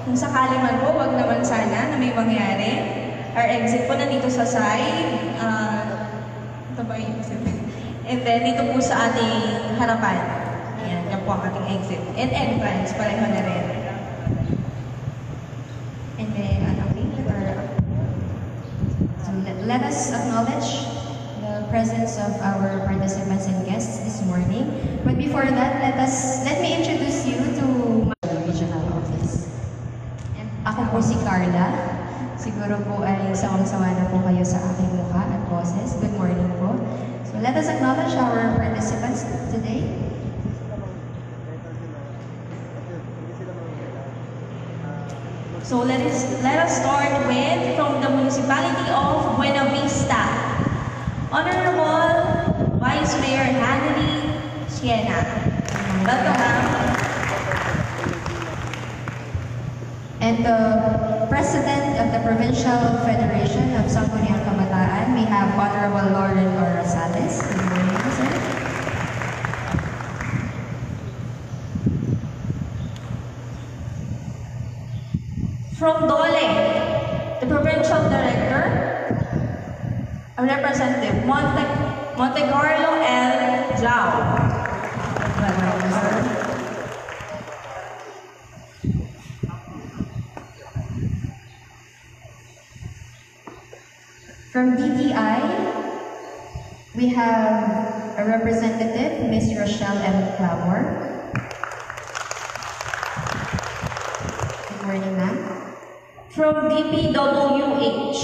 Kung sakali man po, wag naman sana na may mangyari. Our exit po nandito sa side. Ito ba yung exit? And then, dito po sa ating harapan. Ayan, yan po ang ating exit. And entrance, pareho na rin. And then, so let us acknowledge the presence of our participants and guests this morning. But before that, let me introduce you to my regional office. And ako po si Carla. Siguro po ay sawang-sawa na po kayo sa aking mukha at boses. Good morning po. So let us acknowledge our participants today. So let us start with from the municipality of Buena Vista, Honorable Vice Mayor Hanley Siena. Welcome, ma'am. And the President of the Provincial Federation of Sangguniang Kabataan, we have Honorable Lauren Rosales. Good morning, sir. From Dole, the Provincial Director, a Representative Monte Carlo L. Jao. From DTI, we have a representative, Ms. Rochelle M. Clamor. Good morning, ma'am. From DPWH,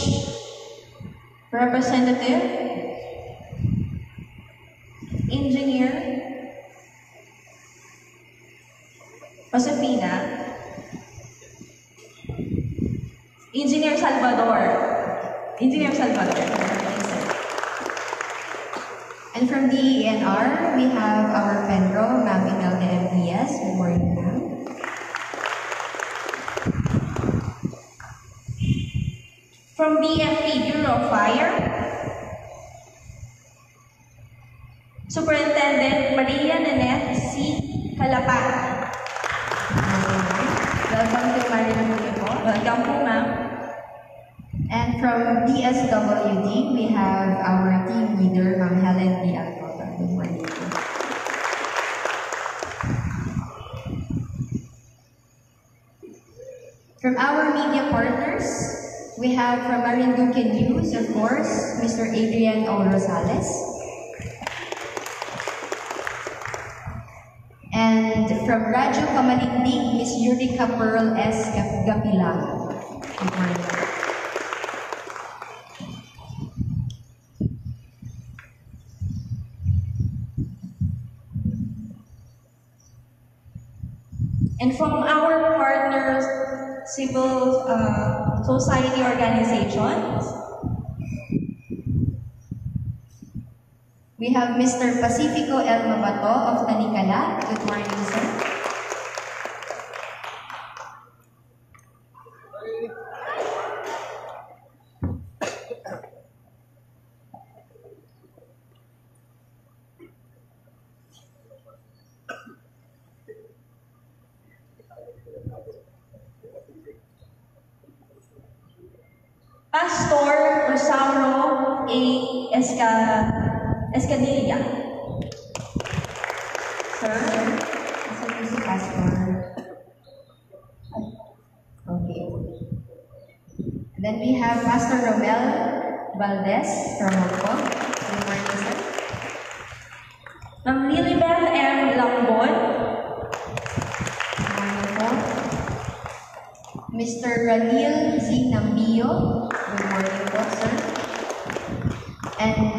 Representative, Engineer Josefina, Engineer Salvador. And from DENR, we have our Pedro, Ma'am Imelda MPS. Good morning, ma'am. From BFP, Bureau of Fire, Superintendent Maria Nanette C. Calapan. Welcome to Marinduque po. Welcome po, ma'am. And from DSWD, we have our team leader, Ma'am Helen D. Alcota. Good morning. From our media partners, we have from Marinduque News, of course, Mr. Adrian O. Rosales. And from Radyo Kamaliglig, Ms. Yurika Pearl S. Gapilang. Good morning. And from our partners, civil society organizations, we have Mr. Pacifico El Mabato of Tanicala. Good morning, sir. Pastor Rosauro A. Escadilla. Sir? Sir, si Pastor. Okay. And then we have Pastor Romel Valdez from Hong Kong. Good morning, sir. Ma'am Lilibeth M. Langbon. Good morning po. Mr. Ranil Z. Nambio. Good morning po, sir. And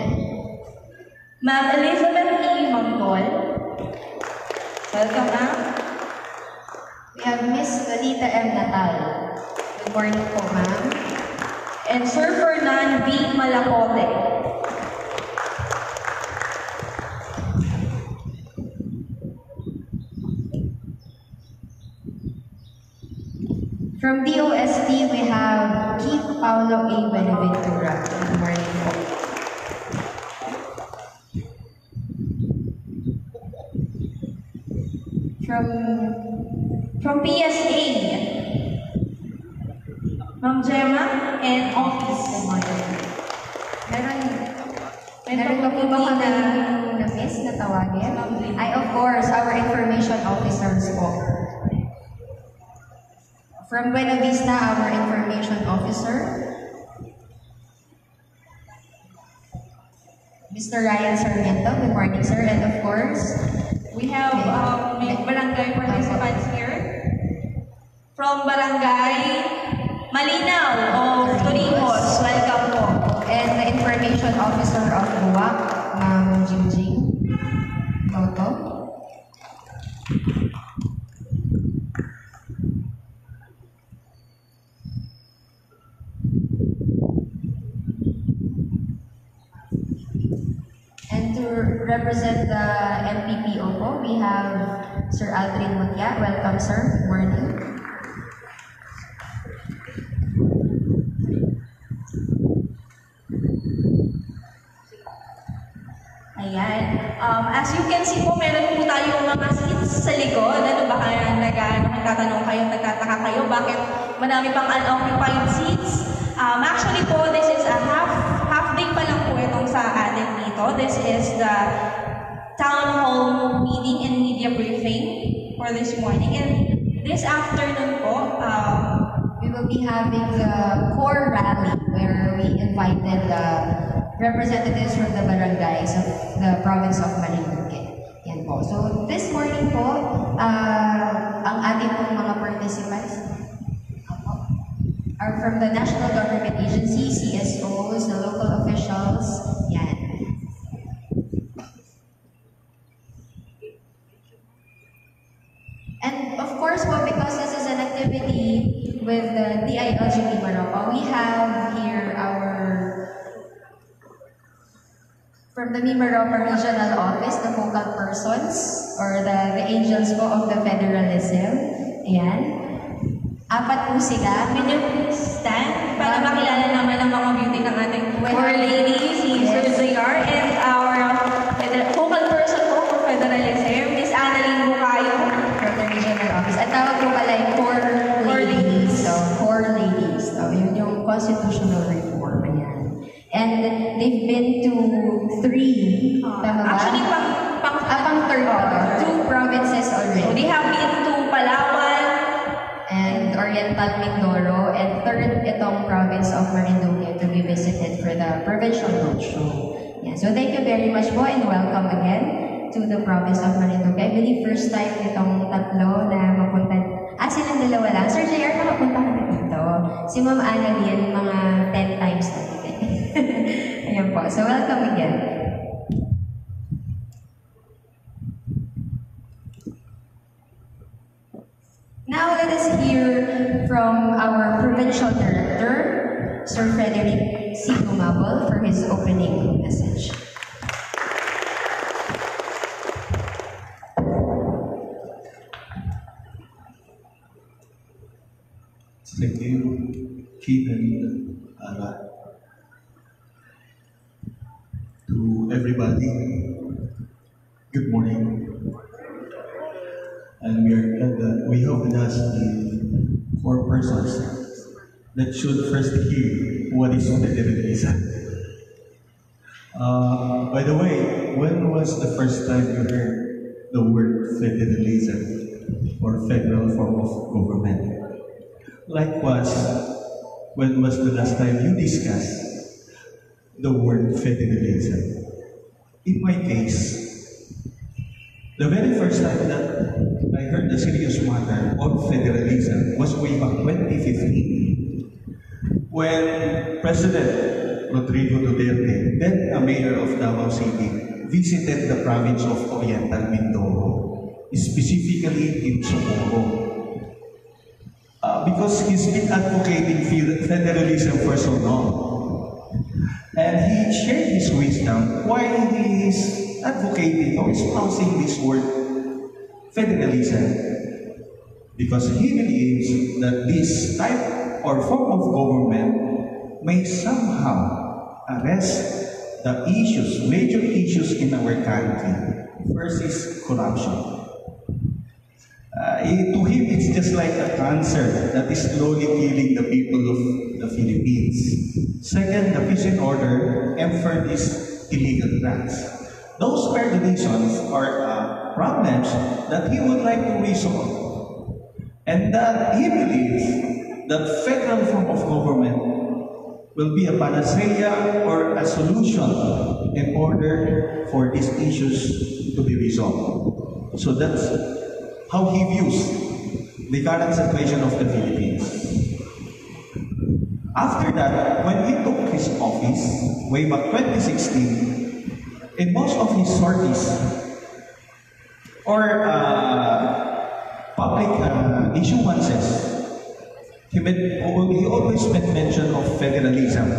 Ma'am Elizabeth E. Manggol. Welcome, ma'am. we have Miss Lalita M. Natal. Good morning po, ma'am. And Sir Fernan B. Malacote. From DOST, we have Keith Paulo A. Benaventura. Good morning po. From PSA, Ma'am Gemma and Office. Meron pa po ba kami na-miss na tawagin? Ay, of course, our information officers po. From Buena Vista, our information officer, Mr. Ryan Sarmiento. Good morning, sir. And of course, we have barangay participants here. From Barangay Malinaw of Torrijos. Welcome po. and the information officer of BUAC, Ma'am Jingjing Toto. And to represent the MPPO po, we have Sir Aldrin Mutya. Welcome, sir. Good morning. Ayan. As you can see po, meron po tayong mga seats sa likod. Ano ba kaya nagtatanong kayo, nagtataka kayo, bakit marami pang unoccupied seats? Actually po, this is a half day pa lang po itong sa atin dito. This is the town hall meeting and media briefing for this morning. And this afternoon po, We will be having the core rally where we invited the representatives from the barangays of the province of Marinduque. Yan po. So this morning po, ang ating pong mga participants are from the national government agencies, CSOs, the local officials. Yan. And of course po, because this is an activity with the DILG Mimaropa, we have here from the Mimaropa Regional Office, the focal persons, or the angels po of the federalism. Ayan. Apat po sila. can you stand para makilala naman ang mga beauty ng ating four ladies, si Sir JR, and our focal person po for federalism, Miss Annalyn Bukayo. From the regional office. At tawag po pala yung core ladies. So, core ladies. So, yun yung constitutional reform. Ayan. And they've been to 3. Tama ba? Actually, pang third pa. 2 provinces already. So they have been to Palawan And Oriental Mindoro. And third, itong province of Marinduque to be visited for the provincial roadshow. Yeah. So thank you very much po and welcome again to the province of Marinduque. I believe first time itong tatlo na mapunta. Silang dalawa lang. Sir JR, nakapunta ka na dito. Si Ma'am Annalyn, mga 10 times na dito. Ayan po. So welcome again. Now let us hear from our provincial director, Sir Frederick C. Gumabol, for his opening message. Thank you, Keith and Ara. To everybody, good morning. And we are glad that we have with us the 4 persons that should first hear what is federalism. By the way, when was the first time you heard the word federalism or federal form of government? Likewise, when was the last time you discussed the word federalism? In my case, the very first time that I heard the serious matter of federalism was way back 2015 when President Rodrigo Duterte, then a mayor of Davao City, visited the province of Oriental Mindoro, specifically in Socorro. Because he's been advocating federalism for so long. And he shared his wisdom why he is advocating or espousing this word federalism. Because he believes that this type or form of government may somehow address the issues, major issues in our country. First is corruption. To him, it's just like a cancer that is slowly killing the people of the Philippines. Second, the peace and order effort is illegal drugs. Those are the reasons or problems that he would like to resolve. And that he believes that federal form of government will be a panacea or a solution in order for these issues to be resolved. So that's how he views the current situation of the Philippines. After that, when he took his office, way back 2016, in most of his sorties or public issuances, he always made mention of federalism.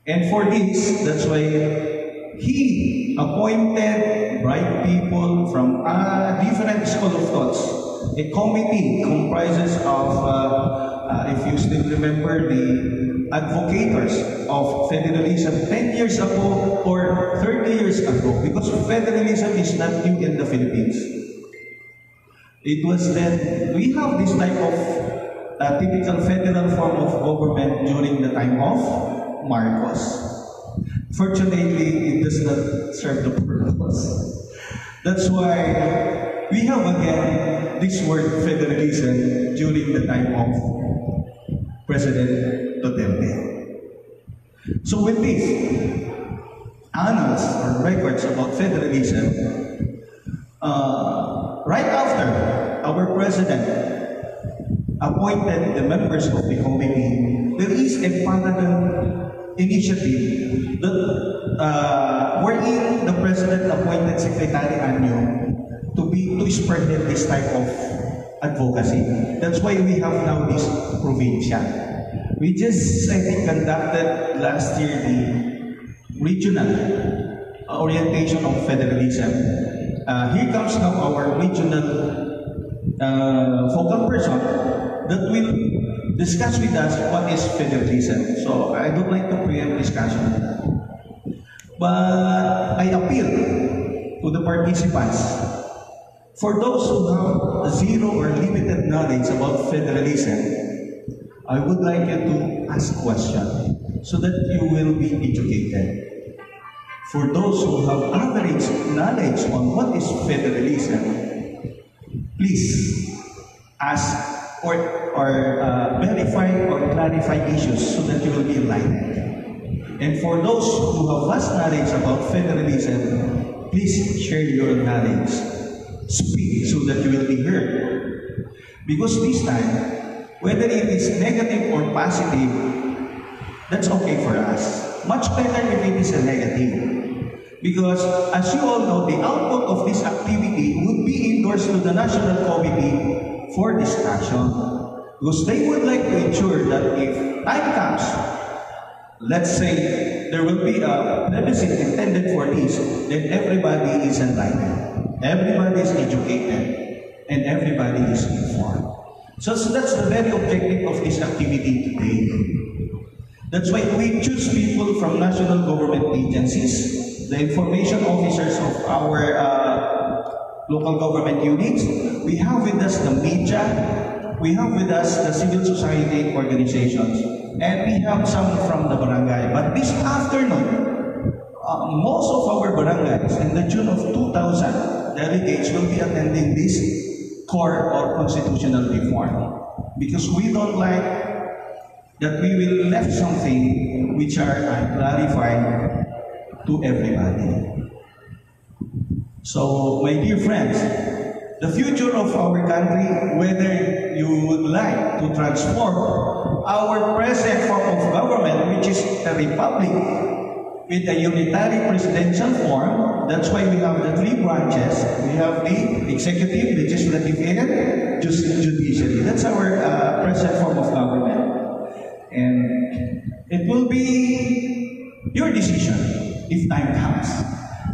And for this, that's why he appointed bright people from different school of thoughts. A committee comprises of, if you still remember, the advocates of federalism 10 years ago or 30 years ago, because federalism is not new in the Philippines. It was then, we have this type of typical federal form of government during the time of Marcos. Fortunately, it does not serve the purpose. That's why we have again this word federalism during the time of President Duterte. So with this, annals or records about federalism, right after our president appointed the members of the committee, there is a parallel initiative that wherein the president appointed Secretary Anyo to spearhead this type of advocacy. That's why we have now this provincia. We just, I think, conducted last year the regional orientation of federalism. Here comes now our regional focal person that will discuss with us what is federalism. So I don't like to preempt discussion. But I appeal to the participants. For those who have zero or limited knowledge about federalism, I would like you to ask questions so that you will be educated. For those who have average knowledge on what is federalism, please ask or verify or clarify issues so that you will be enlightened. And for those who have vast knowledge about federalism, please share your knowledge. Speak so that you will be heard. Because this time, whether it is negative or positive, that's okay for us. Much better if it is a negative. Because as you all know, the output of this activity would be endorsed to the National Committee for discussion. Because they would like to ensure that if time comes, let's say there will be a plebiscite intended for this, then everybody is enlightened, everybody is educated, and everybody is informed. So that's the very objective of this activity today. That's why we choose people from national government agencies, the information officers of our local government units. We have with us the media, we have with us the civil society organizations, and we have some from the barangay. But this afternoon, most of our barangays, in the tune of 2,000 delegates, will be attending this core or constitutional reform. Because we don't like that we will left something which are unclarified to everybody. So, my dear friends, the future of our country, whether you would like to transform our present form of government, which is a republic, with a unitary presidential form, that's why we have the three branches. We have the executive, legislative, and judiciary. That's our present form of government. And it will be your decision if time comes.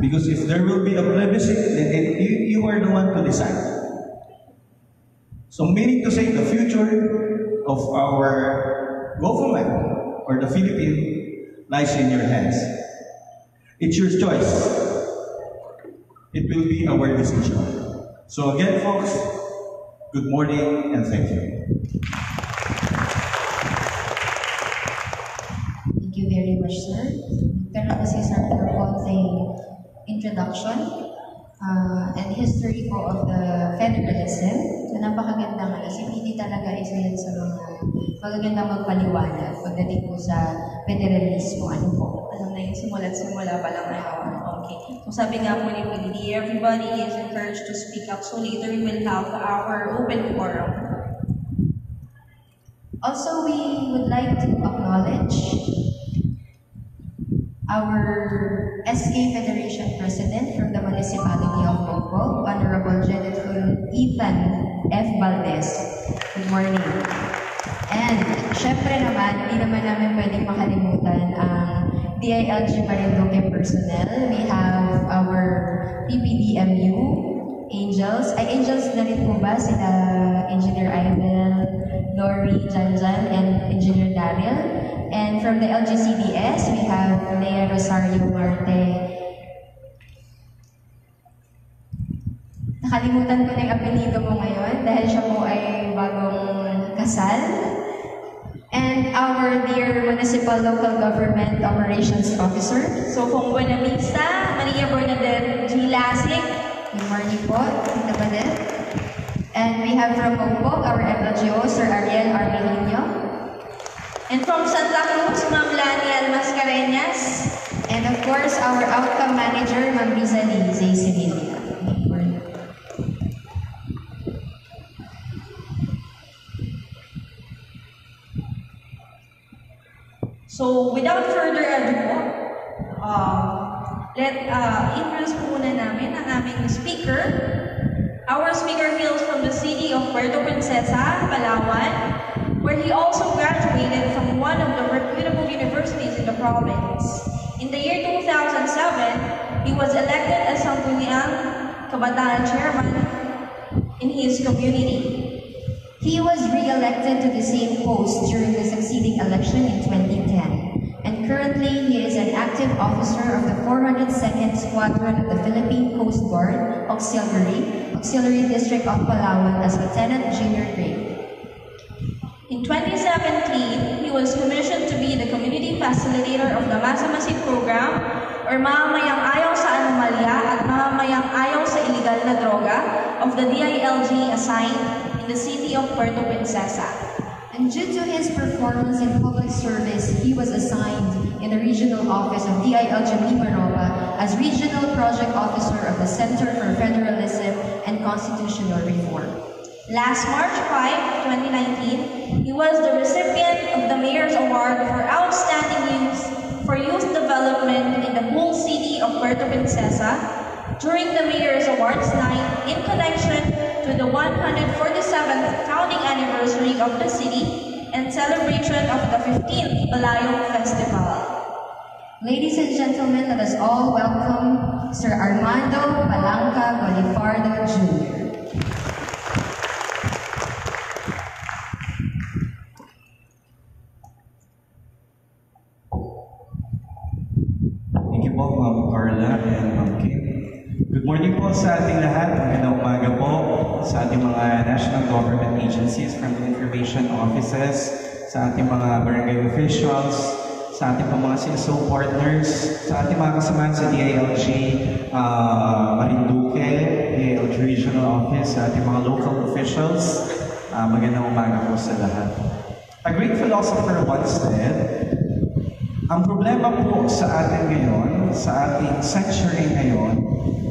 Because if there will be a plebiscite, then you are the one to decide. So meaning to say, the future of our government or the Philippines lies in your hands. It's your choice. It will be our decision. So again, folks, good morning and thank you. Thank you very much, sir. Pero kasi sir, for konting introduction and history po of the federalism. So, napakaganda nga. Si PD talaga isa yan sa mga magagandang magpaliwanag pagdating po sa federalismo. Ano po? Alam na yung simula pa lang ngayon. Okay. So sabi nga po ni PD, everybody is encouraged to speak up. So later we will have our open forum. Also, we would like to acknowledge our SK Federation President from the Municipality of Bogbo, Honorable Jennifer Ethan F. Valdez. Good morning. And syempre naman, hindi naman namin pwedeng makalimutan ang DILG Marinduque personnel. We have our PPDMU Angels. Ay, Angels na rin po ba? Sila Engineer Ivel, Lori, Janjan, and Engineer Daryl. And from the LGCDS, we have Lea Rosario Marte. Nakalimutan ko na yung apelido mo ngayon dahil siya po ay bagong kasal. And our dear Municipal Local Government Operations Officer. So from Buena Vista, Maria Bernadette G. Lasik. Good morning po, Tita Badet. And we have from Ogbog, our MLGO, Sir Ariel Armelino. And from Santa Cruz, Ma'am Laniel Mascareñas. And of course, our outcome manager, Ma'am Rizali Zay Sevilla. So without further ado po, introduce po muna namin ang aming speaker. Our speaker hails from the city of Puerto Princesa, Palawan, where he also graduated from one of the reputable universities in the province. In the year 2007, he was elected as Sangguniang Kabataan Chairman in his community. He was re-elected to the same post during the succeeding election in 2010, and currently he is an active officer of the 402nd Squadron of the Philippine Coast Guard Auxiliary District of Palawan as Lieutenant Junior Grade. In 2017, he was commissioned to be the community facilitator of the Masa-Masid program, or Mamamayang Ayaw sa Anomalya at Mamamayang Ayaw sa Illegal na Droga of the DILG assigned in the city of Puerto Princesa. And due to his performance in public service, he was assigned in the regional office of DILG Limanova as Regional Project Officer of the Center for Federalism and Constitutional Reform. Last March 5, 2019, he was the recipient of the Mayor's Award for Outstanding Youth Development in the whole city of Puerto Princesa during the Mayor's Awards night in connection to the 147th founding anniversary of the city and celebration of the 15th Balayong Festival. Ladies and gentlemen, let us all welcome Sir Armando Palanca Bolifardo Jr. Thank you po, Ma'am Carla and Ma'am Kim. Good morning po sa ating lahat. Magandang umaga po sa ating mga national government agencies from the information offices, sa ating mga barangay officials, sa ating mga CSO partners, sa ating mga kasamahan sa DILG Marinduque, DILG Regional Office, sa ating mga local officials. Magandang umaga po sa lahat. A great philosopher once said, ang problema po sa atin ngayon, sa ating century ngayon,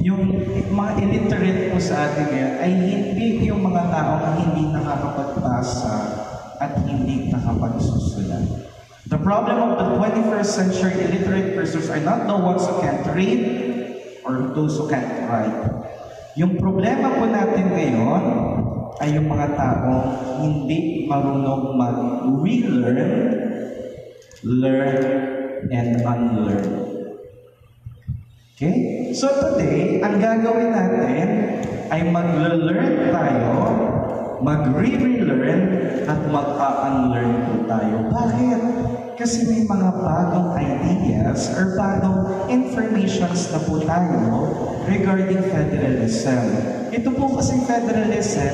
yung mga illiterate po sa atin ngayon ay hindi yung mga taong hindi nakakapagbasa at hindi nakapagsusulat. The problem of the 21st century illiterate persons are not the ones who can't read or those who can't write. Yung problema po natin ngayon ay yung mga taong hindi marunong mag-relearn, learn, and unlearn. Okay? So today, ang gagawin natin ay mag-learn tayo, mag-re-relearn, at mag-unlearn po tayo. Bakit? Kasi may mga bagong ideas or bagong informations na po tayo regarding federalism. Ito po kasing federalism,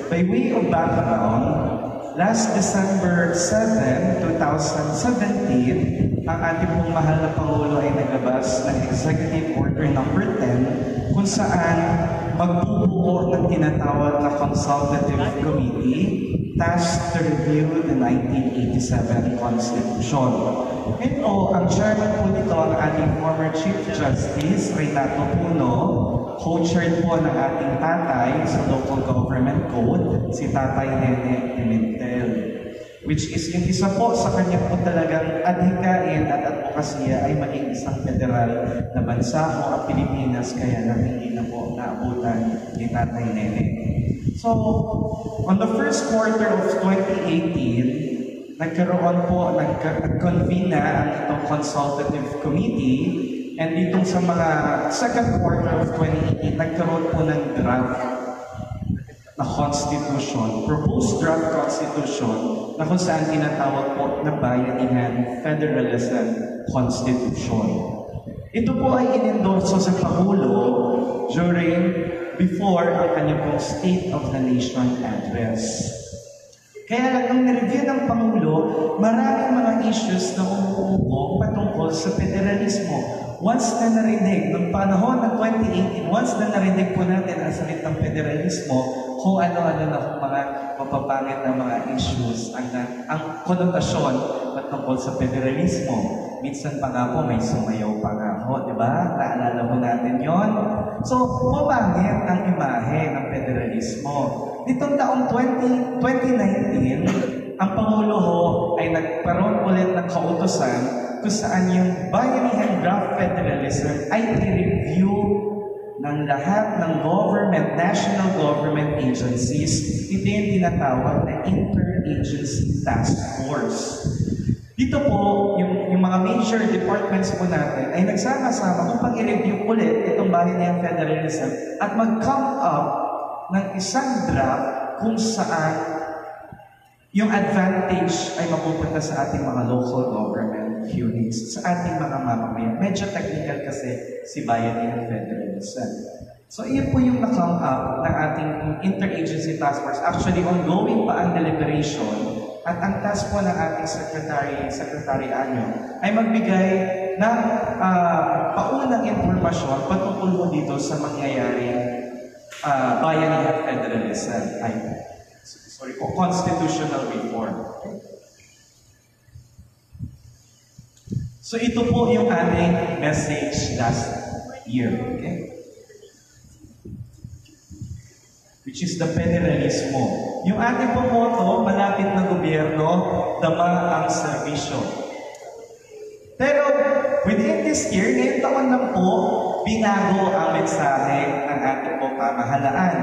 by way of background, last December 7, 2017, ang ating pong mahal na Pangulo ay naglabas ng Executive Order number 10 kung saan magbubuo ng tinatawag na Consultative Committee tasked to review the 1987 Constitution. Ito, ang chairman po nito ang ating former Chief Justice Renato Puno, co-chaired po ng ating tatay sa Local Government Code, si Tatay Nene Pimentel, which is yung isa po sa kanya po talagang adhikain at advokasya ay maging isang federal na bansa po ang Pilipinas, kaya lang hindi na po naabutan ni Tatay Nene. So, on the first quarter of 2018, nagkaroon po, nag-convene na ang itong consultative committee, and ditong sa mga second quarter of 2018, nagkaroon po ng draft na constitution, proposed draft constitution, na kung saan tinatawag po na Bayanihan Federalism Constitution. Ito po ay inendorso sa Pangulo before ang kanyang pong State of the Nation Address. Kaya lang, nung nireview ng Pangulo, maraming mga issues na umuubog patungkol sa federalismo. Once na narinig, noong panahon ng 2018, once na narinig po natin ang salitang federalismo, kung ano-ano na kung mga mapapangit na mga issues, ang konotasyon patungkol sa federalismo. Minsan pa nga po may sumayaw pa nga ho, di ba? Naalala mo natin yon. So, pumangit ang imahe ng federalismo. Nitong taong 2019, ang Pangulo ho ay nagkaroon ulit ng kautusan kung saan yung Bayanihan Draft Federalism ay i-review ng lahat ng government, national government agencies. Ito yung tinatawag na Interagency Task Force. Dito po, yung mga major departments po natin ay nagsama-sama upang i-review ulit itong Bayanihan Federalism at mag-come up ng isang draft kung saan yung advantage ay mapupunta sa ating mga local government units, sa ating mga mamamayan. Medyo technical kasi si Bayanihan Federalism. So, iyon po yung na-come up ng ating Interagency Task Force. Actually, ongoing pa ang deliberation. At ang task po ng ating Secretary Anyo ay magbigay ng paunang impormasyon patungkol mo dito sa mangyayaring Bayanihan Federalism, constitutional reform. So ito po yung aming message last year, okay? Which is the federalismo. Yung ating pong motto, malapit na gobyerno, dama ang serbisyo. Pero within this year, ngayong taon lang po, binago ang mensahe ng ating pong pamahalaan.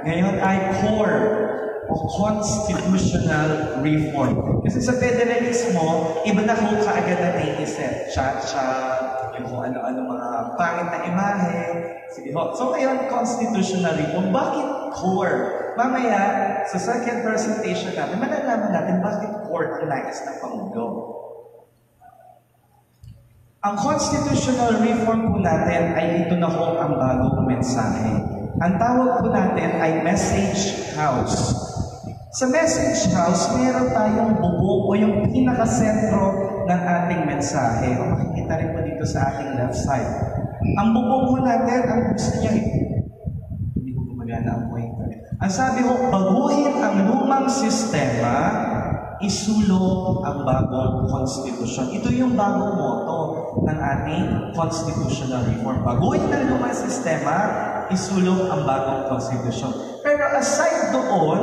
Ngayon ay core o constitutional reform. Kasi sa federalismo, iba na ho kaagad na naiisip. Cha-cha, yung kung ano-ano mga pangit na imahe. Sige ho. So ngayon, constitutional reform. Bakit core? Mamaya, sa second presentation natin, malalaman natin bakit core ang nais ng Pangulo. Ang constitutional reform po natin ay ito na ho ang bagong mensahe. Ang tawag po natin ay message house. Sa message house, meron tayong bubong o yung pinakasentro ng ating mensahe. O makikita rin po dito sa ating left side. Ang bubong po natin, ang gusto niya, hindi ko gumagana ang pointer. Ang sabi ko, baguhin ang lumang sistema, isulong ang bagong konstitusyon. Ito yung bagong motto ng ating constitutional reform. Baguhin ang lumang sistema, isulong ang bagong konstitusyon. Pero aside doon,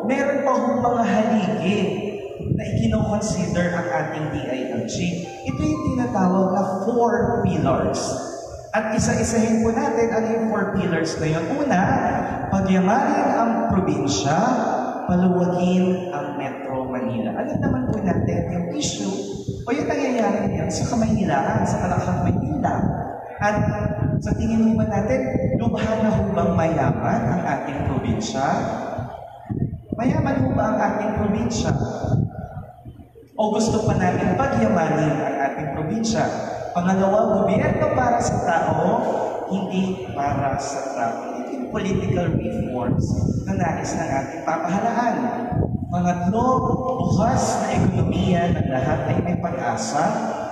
meron pa hong mga haligi na ikinoconsider ang ating DILG. Ito yung tinatawag na 4 pillars. At isa-isahin po natin ang yung 4 pillars na yun. Una, pagyamanin ang probinsya, paluwagin ang Metro Manila. Alam naman po natin yung issue o yung nangyayari ngayon sa Kamaynilaan, sa Kalakang Maynila. At sa tingin naman natin, lubha na ho bang mayaman ang ating probinsya? Mayaman ho ba ang ating probinsya? O gusto pa natin pagyamanin ang ating probinsya? Pangalawa, gobyerno para sa tao, hindi para sa traffic. Ito yung political reforms na nais ng ating pamahalaan. Pangatlo, bukas na ekonomiya ng lahat ay may pag-asa.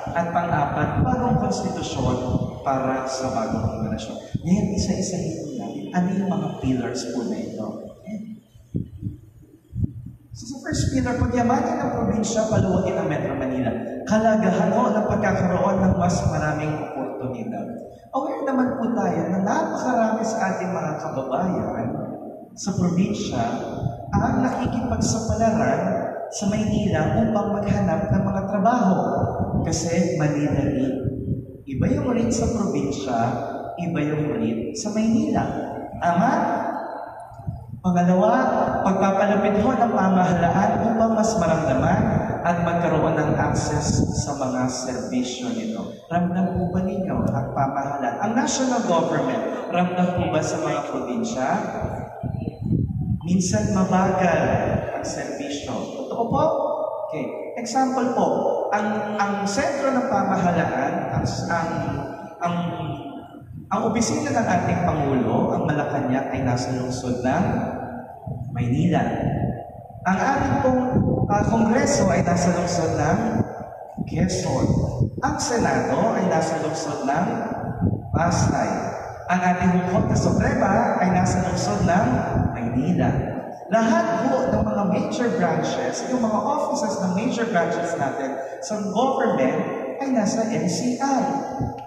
At pang-apat, bagong konstitusyon para sa bagong henerasyon. Ngayon, isa-isahin po natin, ano yung mga pillars po na ito? So, sa first pillar, pagyamanin ng probinsya, paluwagin ang Metro Manila. Kalagahan ho ng pagkakaroon ng mas maraming oportunidad. Aware naman po tayo na napakarami sa ating mga kababayan sa probinsya ang nakikipagsapalaran sa Maynila upang maghanap ng mga trabaho. Kasi madidali. Iba yung rate sa probinsya, iba yung rate sa Maynila. Tama? Pangalawa, pagpapalapit ho ng pamahalaan upang mas maramdaman at magkaroon ng access sa mga serbisyo nito. Ramdam po ba ninyo ang pamahalaan? Ang national government, ramdam po ba sa mga probinsya? Minsan mabagal ang serbisyo. Totoo po? Okay. Example po, ang sentro ng pamahalaan, ang opisina ng ating Pangulo, ang Malacanang ay nasa lungsod ng Maynila. Ang ating pong Kongreso ay nasa lungsod ng Quezon. Ang Senado ay nasa lungsod ng Pasay. Ang ating Korte Suprema ay nasa lungsod ng Maynila. Lahat po ng mga major branches, yung mga offices ng major branches natin sa government ay nasa NCR.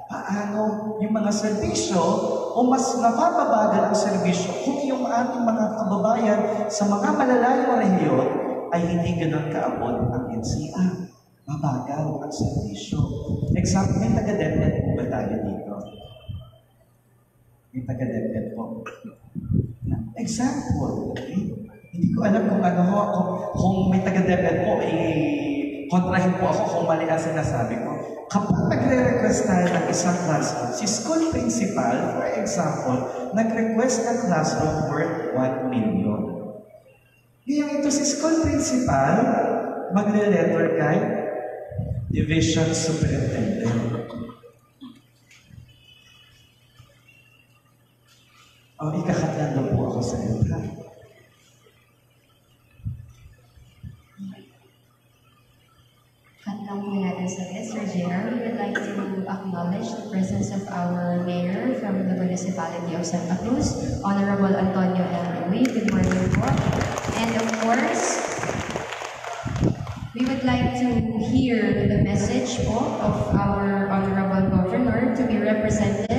Paano yung mga serbisyo o mas napapabagal ang serbisyo kung yung ating mga kababayan sa mga malalayong rehiyon ay hindi ganun kaabot ang NCR. Mabagal ang serbisyo. Example, may taga-DepEd po ba tayo dito? May taga-DepEd po. Example, okay? Hindi ko alam kung ano ho, kung may taga-DepEd po, kontrahin po ako kung mali ang sinasabi ko. Kapag nagre-request tayo ng isang classroom, si school principal, for example, nag-request ng classroom worth 1 million. Ngayon ito si school principal, magre-letter kay division superintendent. Ikakatlan daw po ako sa iyo. Cut lang po natin sa list. Sir JR, we would like to acknowledge the presence of our mayor from the municipality of Santa Cruz, Honorable Antonio L. Uy. Good morning po. And of course, we would like to hear the message po of our Honorable Governor to be represented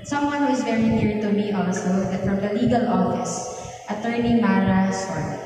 someone who is very near to me also, that from the legal office, Attorney Mara Sorry.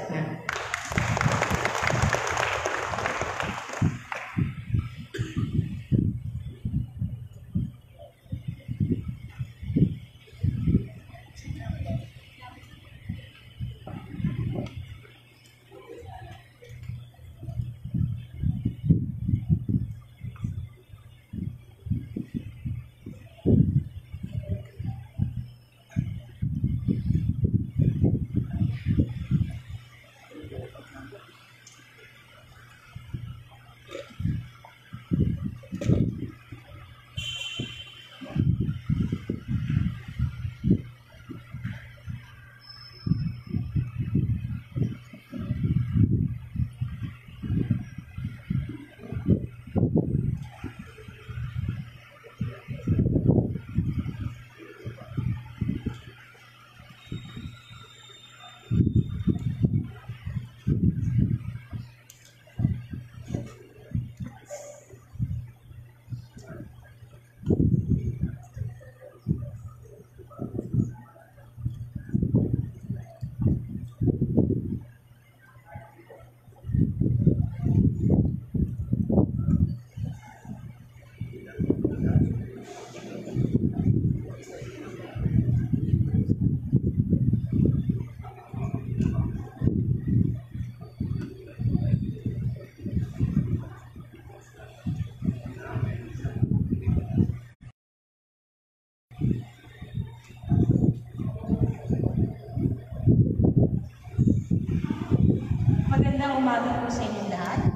Magandang umaga po sa inyong lahat.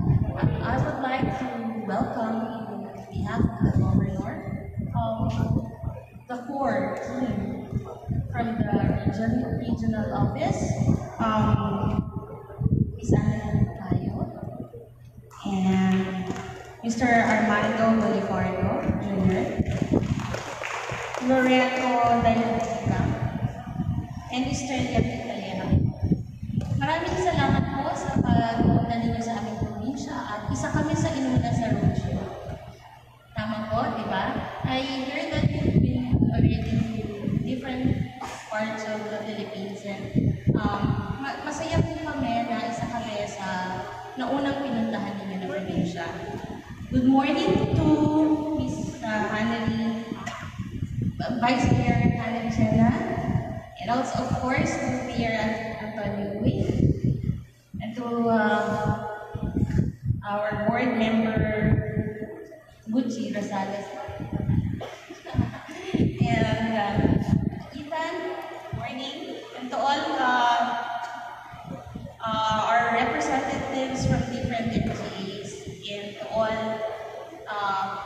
I would like to welcome on behalf of the Governor, the core team from the regional office, Ms. Annalyn Tayo, and Mr. Armando Bolivardo Jr., Loreto Dayantica, and Mr. Yapi Talera. Maraming salamat po sa pagpunta ninyo sa aming probinsya at isa kami sa inuna sa roadshow. Tama po, di ba? I heard that you've been already in different parts of the Philippines and masaya po kami na isa kami sa naunang pinuntahan ninyo na probinsya. Good morning to Ms. Hanali, Vice Mayor Hanali Sena, and also of course to Mayor Antonio Uy, and to our board member Gucci Rosales, and Ethan, morning, and to all our representatives from different MGAs, and to all,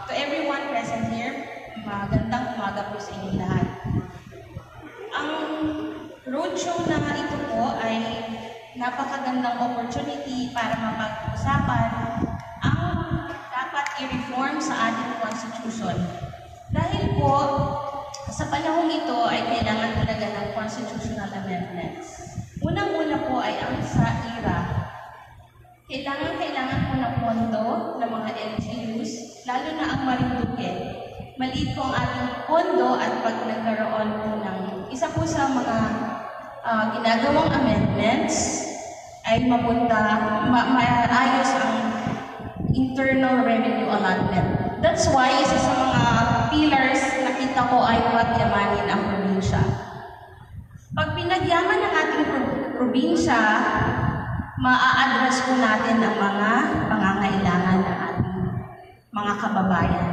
to everyone present here, magandang umaga po sa inyong lahat. Ang roadshow na ito po ay napakagandang opportunity para mapag-usapan ang dapat i-reform sa ating Constitution. Dahil po, sa panahong ito ay kailangan talaga ng constitutional amendments. Unang-una po ay ang sa IRA. Kailangan po ng pondo ng mga LGUs, lalo na ang Marinduque. Maliit po ang ating pondo at pag nagkaroon po ng isa po sa mga ginagawang amendments ay maayos ang internal revenue allotment. That's why isa sa mga pillars na kita ko ay pagyamanin ang probinsya. Pag pinagyaman ng ating probinsya, maa-address po natin ang mga pangangailangan ng ating mga kababayan.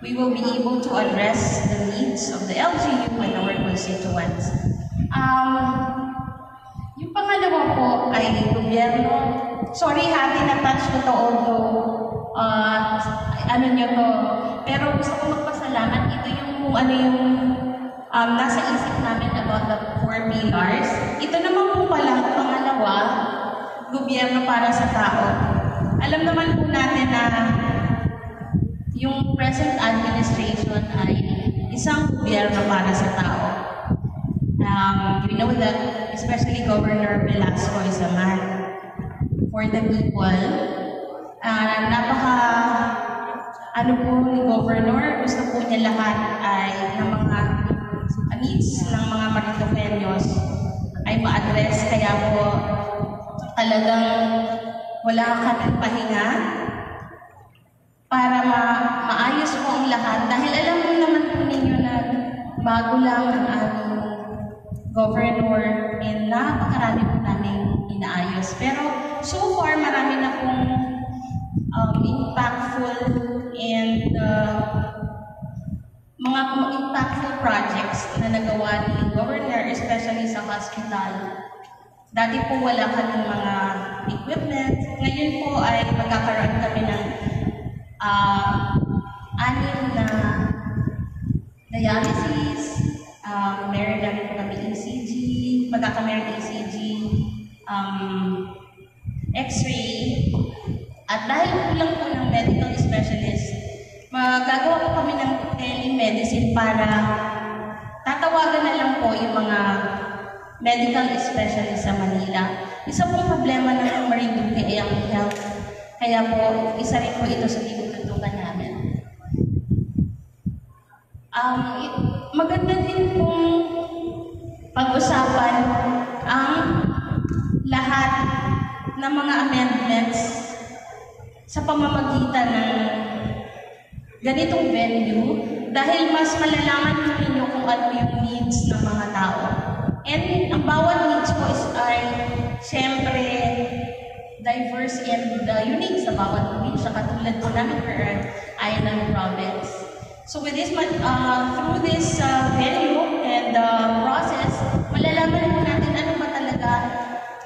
We will be able to address the needs of the LGU and our constituents. Yung pangalawa po ay gobyerno. Sorry ha, tinatouch ko to although ano nyo to. Pero gusto ko magpasalamat. Ito yung kung ano yung nasa isip namin about the 4 pillars. Ito naman po pala, pangalawa, gobyerno para sa tao. Alam naman po natin na yung present administration ay isang gobyerno para sa tao. You know that, especially Governor Velasco is a man for the people. Ano po ni Governor, gusto po niya lahat ay ng mga needs ng mga Marinduqueños ay ma-address. Kaya po talagang wala kaming pahinga para maayos po ang lahat. Dahil alam mo naman po ninyo na bago lang ang aming governor and napakarami po namin inaayos. Pero so far, marami na pong impactful and mga impactful projects na nagawa ni Governor, especially sa hospital. Dati po wala kaming mga equipment. Ngayon po ay magkakaroon kami ng 6 na dialysis, meron namin po kami ECG, magkakameron ECG, X-ray, at dahil kulang po ng medical specialist, magagawa po kami ng telemedicine para tatawagan na lang po yung mga medical specialist sa Manila. Isa pong problema ng Marinduque ay ang health. Kaya po, isa rin po ito sa tinututukan namin. Maganda din pong pag-usapan ang lahat ng mga amendments sa pamamagitan ng ganitong venue dahil mas malalaman ninyo kung ano yung needs ng mga tao. And ang bawat needs po ay siyempre diverse and unique sa bawat probinsya, katulad po namin for Island Province. So with this, through this venue and process, malalaman po natin ano ba talaga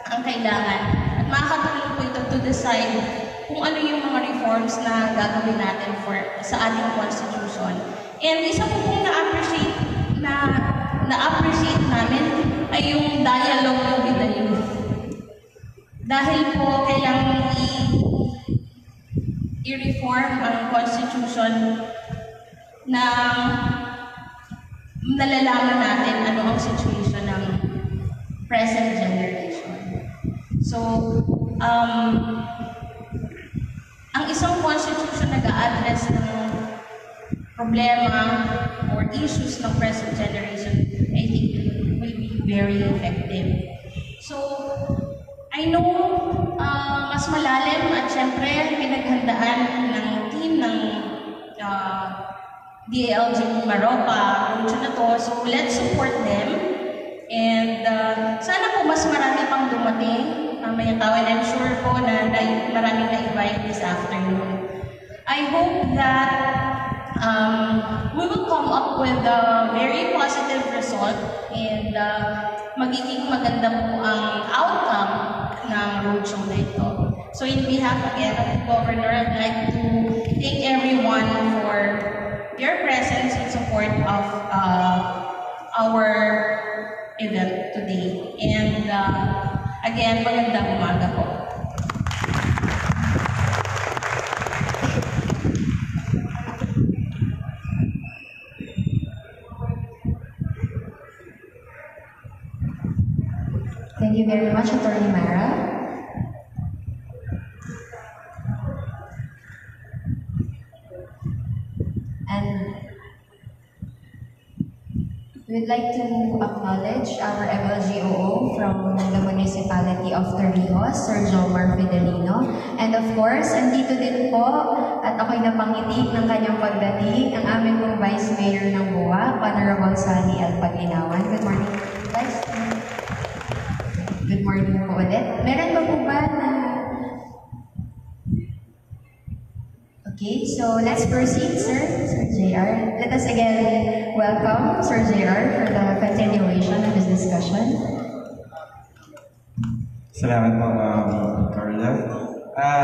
ang kailangan. At makakatulong po ito to decide kung ano yung mga reforms na gagawin natin sa ating constitution. And isa po pong na-appreciate namin ay yung dialogue with the youth. Dahil po kailangan i-reform ang constitution na nalalaman natin ano ang situation ng present generation. So, ang isang constitution nag-a-address ng problema or issues ng present generation, I think will be very effective. So, I know mas malalim at syempre pinaghandaan ng team ng DILG Maropa, na to. So let's support them. And sana po mas marami pang dumating mamayang tao. And I'm sure po na maraming na-invite this afternoon. I hope that we will come up with a very positive result and magiging maganda po ang outcome ng roadshow na ito. So in behalf again of the Governor, I'd like to thank everyone for your presence and support of our event today. And again, magandang umaga po. Thank you very much, Attorney Mara. And we'd like to acknowledge our MLGOO from the municipality of Torrijos, Sir Jomar Fidelino. And of course, andito din po at ako'y napangiti ng kanyang pagdating ang aming pong Vice Mayor ng Buwak, Honorable Sally L. Paglinawan. Good morning, Vice. Good morning po ulit. Meron ba po ba na... Okay, so let's proceed, Sir JR. Let us again welcome Sir JR for the continuation of this discussion. Salamat po, Carla.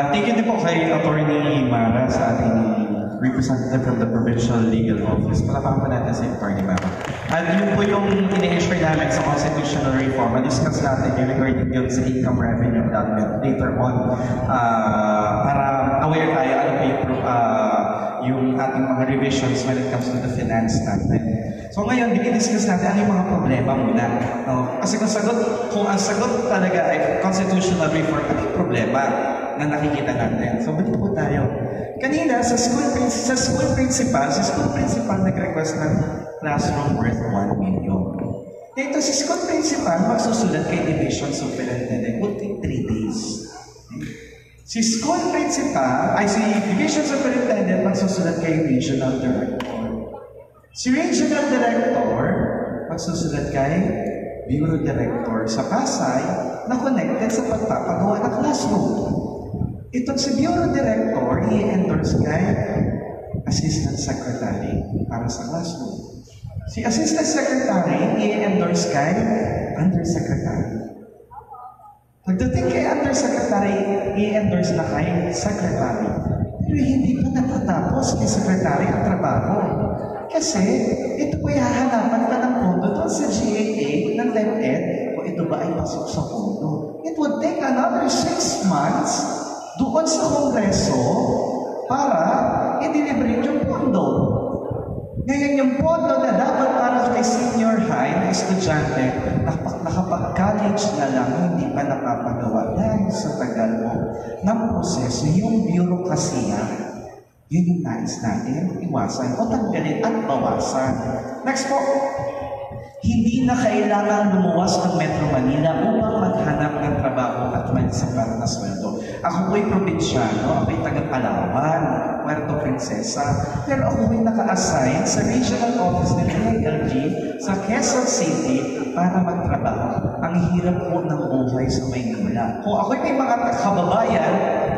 Thank you din po kay Attorney Mara sa ating representative from the Provincial Legal Office. Palakpakan po natin si Attorney Mara. At yun po yung ini-issue namin sa constitutional reform. Na-discuss natin yung regarding yun sa income revenue allotment later on para aware tayo ano pa yung ating mga revisions when it comes to the finance natin. So ngayon, i-discuss natin ano yung mga problema muna. No? Kasi kung ang sagot talaga ay constitutional reform, ano yung problema na nakikita natin? So balik po tayo. Kanina, sa school principal nag-request ng classroom worth 1 million. Dito, si school principal magsusulat kay division superintendent would take 3 days. Si division superintendent magsusulat kay regional director. Si regional director magsusulat kay bureau director sa Pasay na connected sa pagpapagawa ng classroom. Itong si bureau director i-endorse kay assistant secretary para sa classroom. Si assistant secretary i-endorse kay undersecretary. Pagdating kay undersecretary, i-endorse na kay secretary. Pero hindi pa natatapos kay secretary ang trabaho. Kasi ito po hahanapan pa ng pondo doon sa GAA ng DepEd kung ito ba ay pasok sa pondo. It would take another 6 months doon sa Kongreso para i-deliberate yung pondo. Ngayon yung pondo na dapat para kay senior high na estudyante, nakapag-college na lang, hindi pa napapagawa dahil sa tagal mo ng proseso, yung bureaucracia, yun yung nais natin, iwasan o tanggalin at bawasan. Next po, hindi na kailangan lumuwas ng Metro Manila upang maghanap ng trabaho at may sapat na sweldo. Ako po'y probinsyano, ako'y taga-Palawan, Puerto Princesa, pero ako po'y naka-assign sa regional office ng DILG sa Quezon City para magtrabaho. Ang hirap po ng buhay sa Maynila. Kung ako'y may mga kababayan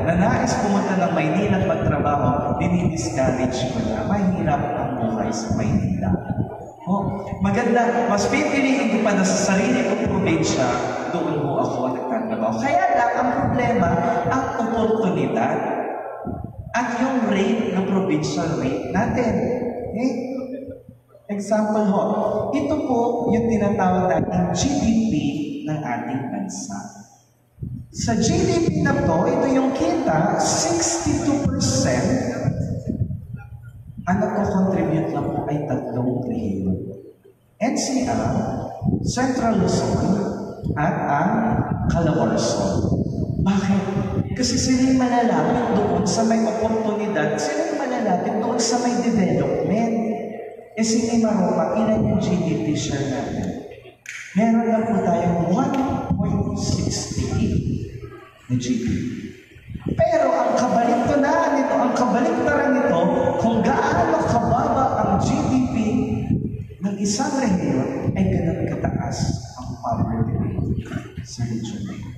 na nais pumunta ng Maynila at magtrabaho, dinidiscourage ko na mahirap ang buhay sa Maynila. Maganda, mas pipiliin ko pa na sa sarili kong probinsya, doon mo ako nagtatrabaho. Kaya lang, ang problema, ang oportunidad. at yung rate ng provincial rate natin. Okay? Example ho, ito po yung tinatawag natin GDP ng ating bansa. Sa GDP na to, ito yung kita, 62% ang nagko-contribute lang po ay 3 rehiyon. NCR, Central Luzon, at ang Calabarzon. Bakit? Kasi sila yung malalapit doon sa may oportunidad, sila yung malalapit doon sa may development. E sige Maropa, ilan yung GDP share natin? Meron lang po tayong 1.68 na GDP. Pero ang kabaliktaran nito, kung gaano kababa ang GDP ng isang rehiyon, ay ganun kataas ang poverty rate sa region na ito.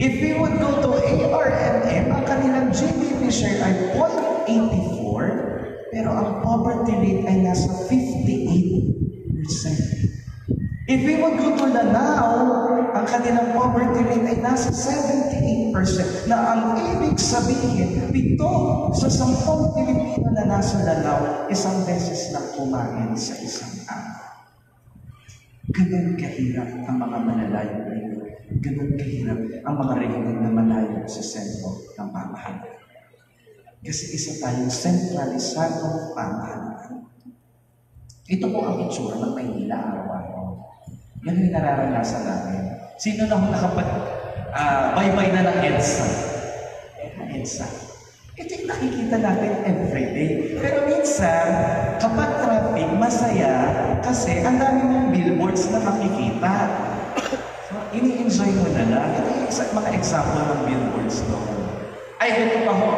If we would go to ARMM, ang kanilang GDP share ay 0.84, pero ang poverty rate ay nasa 58%. If we would go to Lanao, ang kanilang poverty rate ay nasa 78%, na ang ibig sabihin, 7 sa 10 Pilipino na nasa Lanao, isang beses lang kumain sa isang araw. Ganun kahirap ang mga malalayong rehiyon. Ganun kahirap ang mga rehiyon na malayo sa sentro ng pamahalaan. Kasi isa tayong sentralisadong pamahalaan. Ito po ang itsura ng Maynila araw-araw. Yan yung nararanasan namin. Sino na nakapag-baybay na ng EDSA? EDSA. Ito yung nakikita natin everyday. Pero minsan, kapag traffic, masaya kasi ang dami mong billboards na makikita. So, ini-enjoy mo na lang. Ito yung mga example ng billboards doon. Ay, ito pa ho.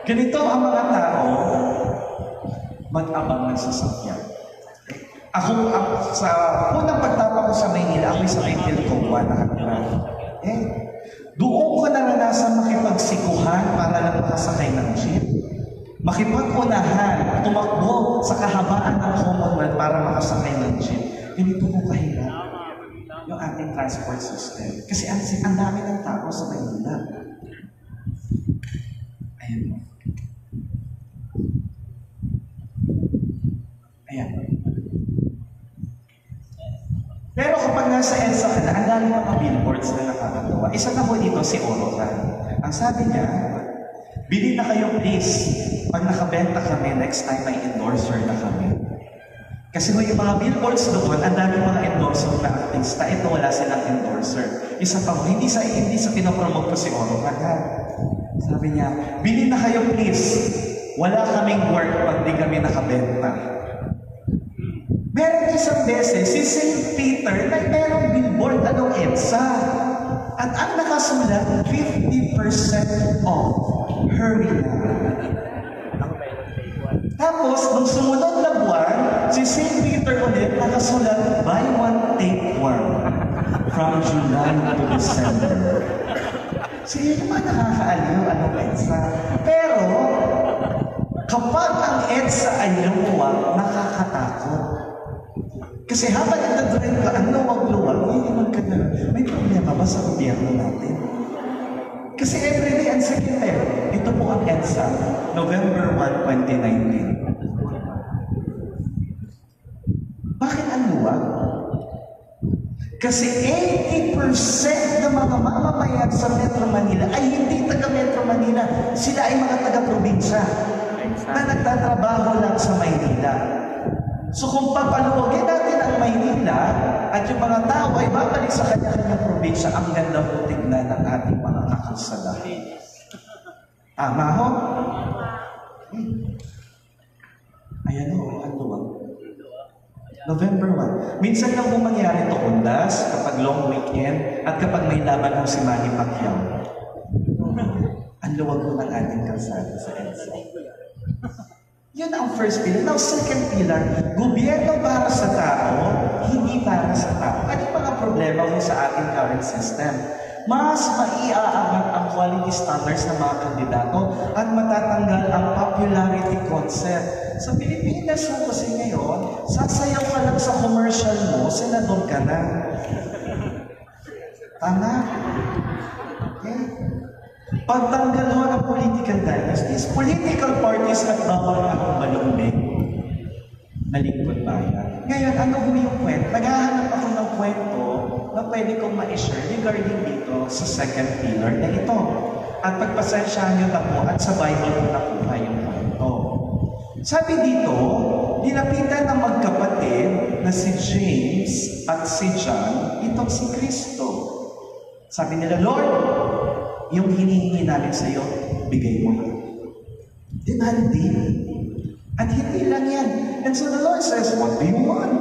Ganito ang mga tao mag-abang ng sasakyan. Ako, sa unang pagtapa ko sa Maynila, ako'y sa Maynila Kongwa nakatira. Doon ko naranasan makipagsikuhan para lang makasakay ng jeep. Makipag-unahan, tumakbo sa kahabaan ng Commonwealth para makasakay ng jeep. Ganito ko kahirap yung ating transport system. Kasi ang dami ng tao sa Maynila. Ayan mo. Ayan. Pero kapag nasa EDSA ka na, ang dami mga billboards na nakakatawa. Isa na po dito si Orotan. Ang sabi niya, bili na kayo please. Pag nakabenta kami, next time may endorser na kami. Kasi yung mga billboards doon, ang dami mga endorser na artista. Ito wala silang endorser. Isa pa po, hindi sa pinopromote ko si Orotan ha. Sabi niya, bili na kayo please. Wala kaming work pag di kami nakabenta. Meron isang beses, si St. Peter, na merong billboard, anong EDSA. At ang nakasulat, 50% off. Hurry na. Tapos, nung sumunod na buwan, si St. Peter ulit nakasulat, buy one, take one. From July to December. Sige naman nakakaaliw, anong EDSA. Pero, kapag ang EDSA ay lumuwag, nakakatakot. Kasi habang nagdadrive ka, ang luwag-luwag, hindi naman ka na, may problema ba sa gobyerno natin? Kasi everyday ang secretary, ito po ang EDSA, November 1, 2019. Bakit ang luwag? Kasi 80% ng mga mamamayan sa Metro Manila ay hindi taga Metro Manila. Sila ay mga taga-probinsya na nagtatrabaho lang sa Maynila. So kung papaluwagin natin ang Maynila at yung mga tao ay babalik sa kanya-kanyang probinsya, ang ganda po tignan ng ating mga kakalsada. Tama ho? Ayan ho, ang luwag. November 1. Minsan lang po mangyari ito undas kapag long weekend at kapag may laban ho si Manny Pacquiao. Ang luwag ho ng ating kalsada sa EDSA. Yun ang first pillar. Now, second pillar, gobyerno para sa tao, hindi para sa tao. Ano yung mga problema mo sa ating current system? Mas maiaangat ang quality standards ng mga kandidato at matatanggal ang popularity concept. Sa Pilipinas mo kasi ngayon, sasayaw ka lang sa commercial mo, senador ka na. Tama? Okay? Pagtanggal ho ng political dynasties, political parties at bawal akong malumbing na lingkod bayan. Ngayon, ano ho yung kwento? Naghahanap ako ng kwento na pwede kong ma-share regarding dito sa second pillar na ito. At pagpasensyahan nyo na po at sa Bible ko nakuha yung kwento. Sabi dito, nilapitan ng magkapatid na si James at si John itong si Kristo. Sabi nila, Lord, yung hinihingi namin sa iyo, bigay mo na. Demanding. At hindi lang yan. And so the Lord says, what do you want?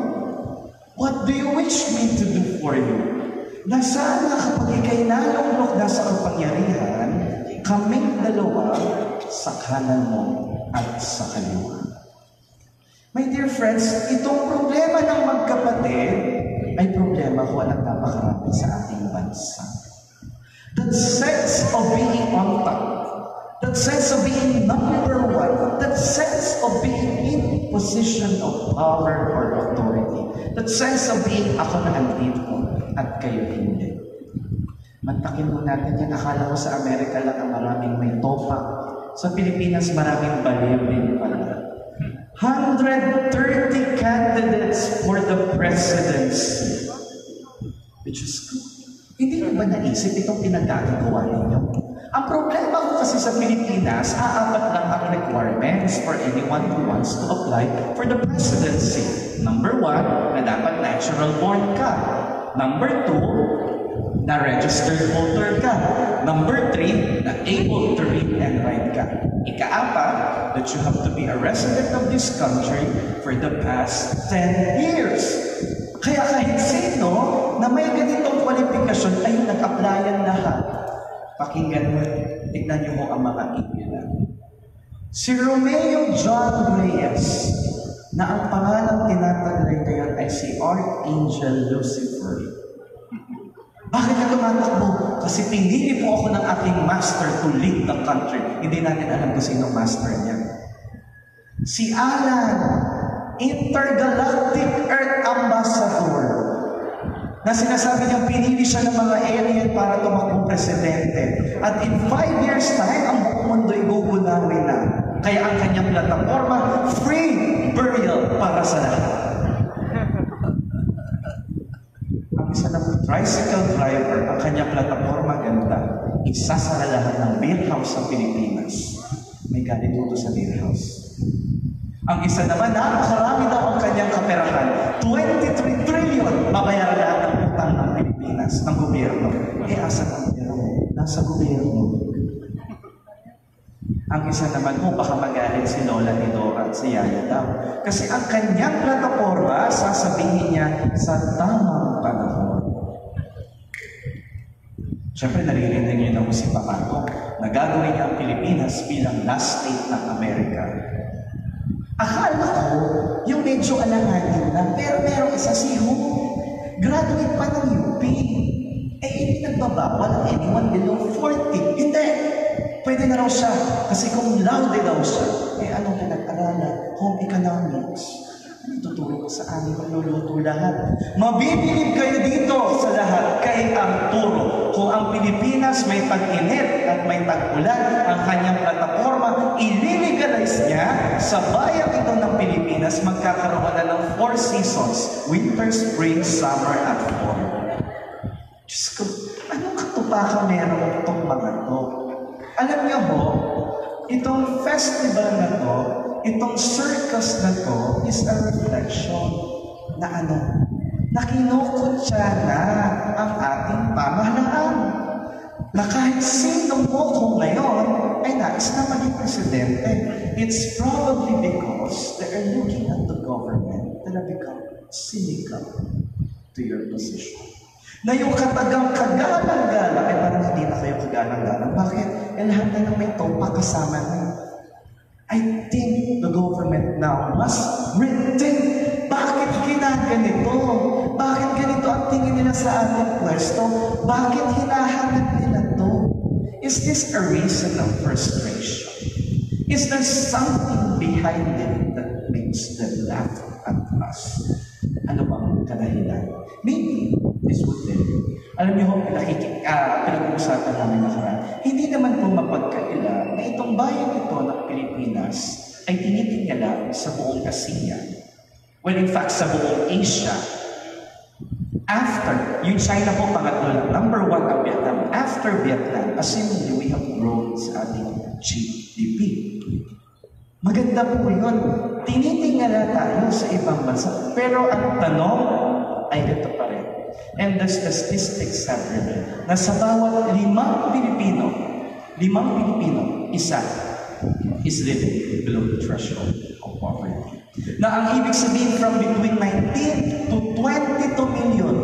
What do you wish me to do for you? Nasaan na kapag ikay nalunok na sa kapangyarihan, kaming dalawa sa kanan mo at sa kaliwa. My dear friends, itong problema ng magkapatid ay problema ko at napakarami sa ating bansa. That sense of being on top, that sense of being number one, that sense of being in position of power or authority, that sense of being ako na andito at kayo hindi. Mantakin mo natin yan. Akala ko sa Amerika lang ang maraming may topa. Sa Pilipinas maraming baliw din pala. 130 candidates for the presidency. Which is good. Hindi nyo ba naisip itong pinagkakagawa ninyo? Ang problema ko kasi sa Pilipinas, apat lang ang requirements for anyone who wants to apply for the presidency. Number 1, na dapat natural born ka. Number 2, na registered voter ka. Number 3, na able to read and write ka. Ika-4, that you have to be a resident of this country for the past 10 years. Kaya kahit sino na may ganitong kwalifikasyon ay nag-applyan lahat. Pakinggan mo, tignan niyo mo ang mga ilan. Si Romeo John Reyes, na ang pangalang tinataglay ngayon ay si Archangel Lucifer. Bakit ka tumatakbo? Kasi pinili po ako ng ating master to lead the country. Hindi natin alam kung sino master niya. Si Alan, Intergalactic Earth Ambassador, na sinasabi niyang pinili siya ng mga alien para tumakbong presidente. At in 5 years time, ang buong mundo ay gugulawin na. Kaya ang kanyang plataforma, free burial para sa lahat. Ang isa ng tricycle driver, ang kanyang plataforma ganda, isasara lahat ng beer house sa Pilipinas. May galit dito sa beer house. Ang isa naman, napakarami daw ang kanyang kaperahan. 23 trillion babayaran lahat ng utang ng Pilipinas, ng gobyerno. Eh, asan ang pera? Nasa gobyerno. Ang isa naman, baka magalit si Lola ni Dora at si Yaya daw. Kasi ang kanyang plataforma, sasabihin niya sa tamang panahon. Siyempre, naririnig niyo na si Papato na gagawin niya ang Pilipinas bilang last state ng Amerika. Akala ko, yung medyo alanganin lang, pero merong isa si Hu. Graduate pa ng UP. Eh, hindi nagbabawal ang anyone below 40. Hindi. Pwede na raw siya. Kasi kung laude daw siya, eh anong pinag-aralan? Home economics. Ano tuturo ko sa amin? Magluluto lahat. Mabibilib kayo dito sa lahat. Kaya ang turo. Kung ang Pilipinas may tag-init at may tag-ulan, ang kanyang plataforma, ililegalize niya sa bayang ito ng Pilipinas, magkakaroon na ng 4 seasons. Winter, spring, summer, at fall. Diyos ko, anong katupakan meron itong mga to? Alam niyo ho, itong festival na to, itong circus na to, is a reflection na ano? Na kinukutya na ang ating pamahalaan. Na kahit sino mo ko ngayon ay nais na maging presidente. It's probably because they are looking at the government that have become cynical to your position. Na yung katagang kagalang-galang, ay parang hindi na kayo kagalang-galang. Bakit? Eh lahat na ng may topa kasama na. I think the government now must rethink. Bakit ginaganito? Bakit ganito ang tingin nila sa ating pwesto? Bakit hinahanap nila to? Is this a reason of frustration? Is there something behind it that makes them laugh at us? Ano bang kadahilan? Maybe this would be. Alam niyo, pinag-uusapan namin nakaraan. Hindi naman po itong bayan ito ng Pilipinas ay tinitingala sa buong Asia. Well, in fact, sa buong Asia. After, yung China po pangatlo lang, number 1 ang Vietnam. After Vietnam, assuming we have grown sa ating GDP. Maganda po yun. Tinitingala tayo sa ibang bansa. Pero ang tanong ay ito pa rin. And the statistics have revealed na sa bawat 5 Pilipino, isa is living below the threshold of poverty. Na ang ibig sabihin from between 19 to 22 million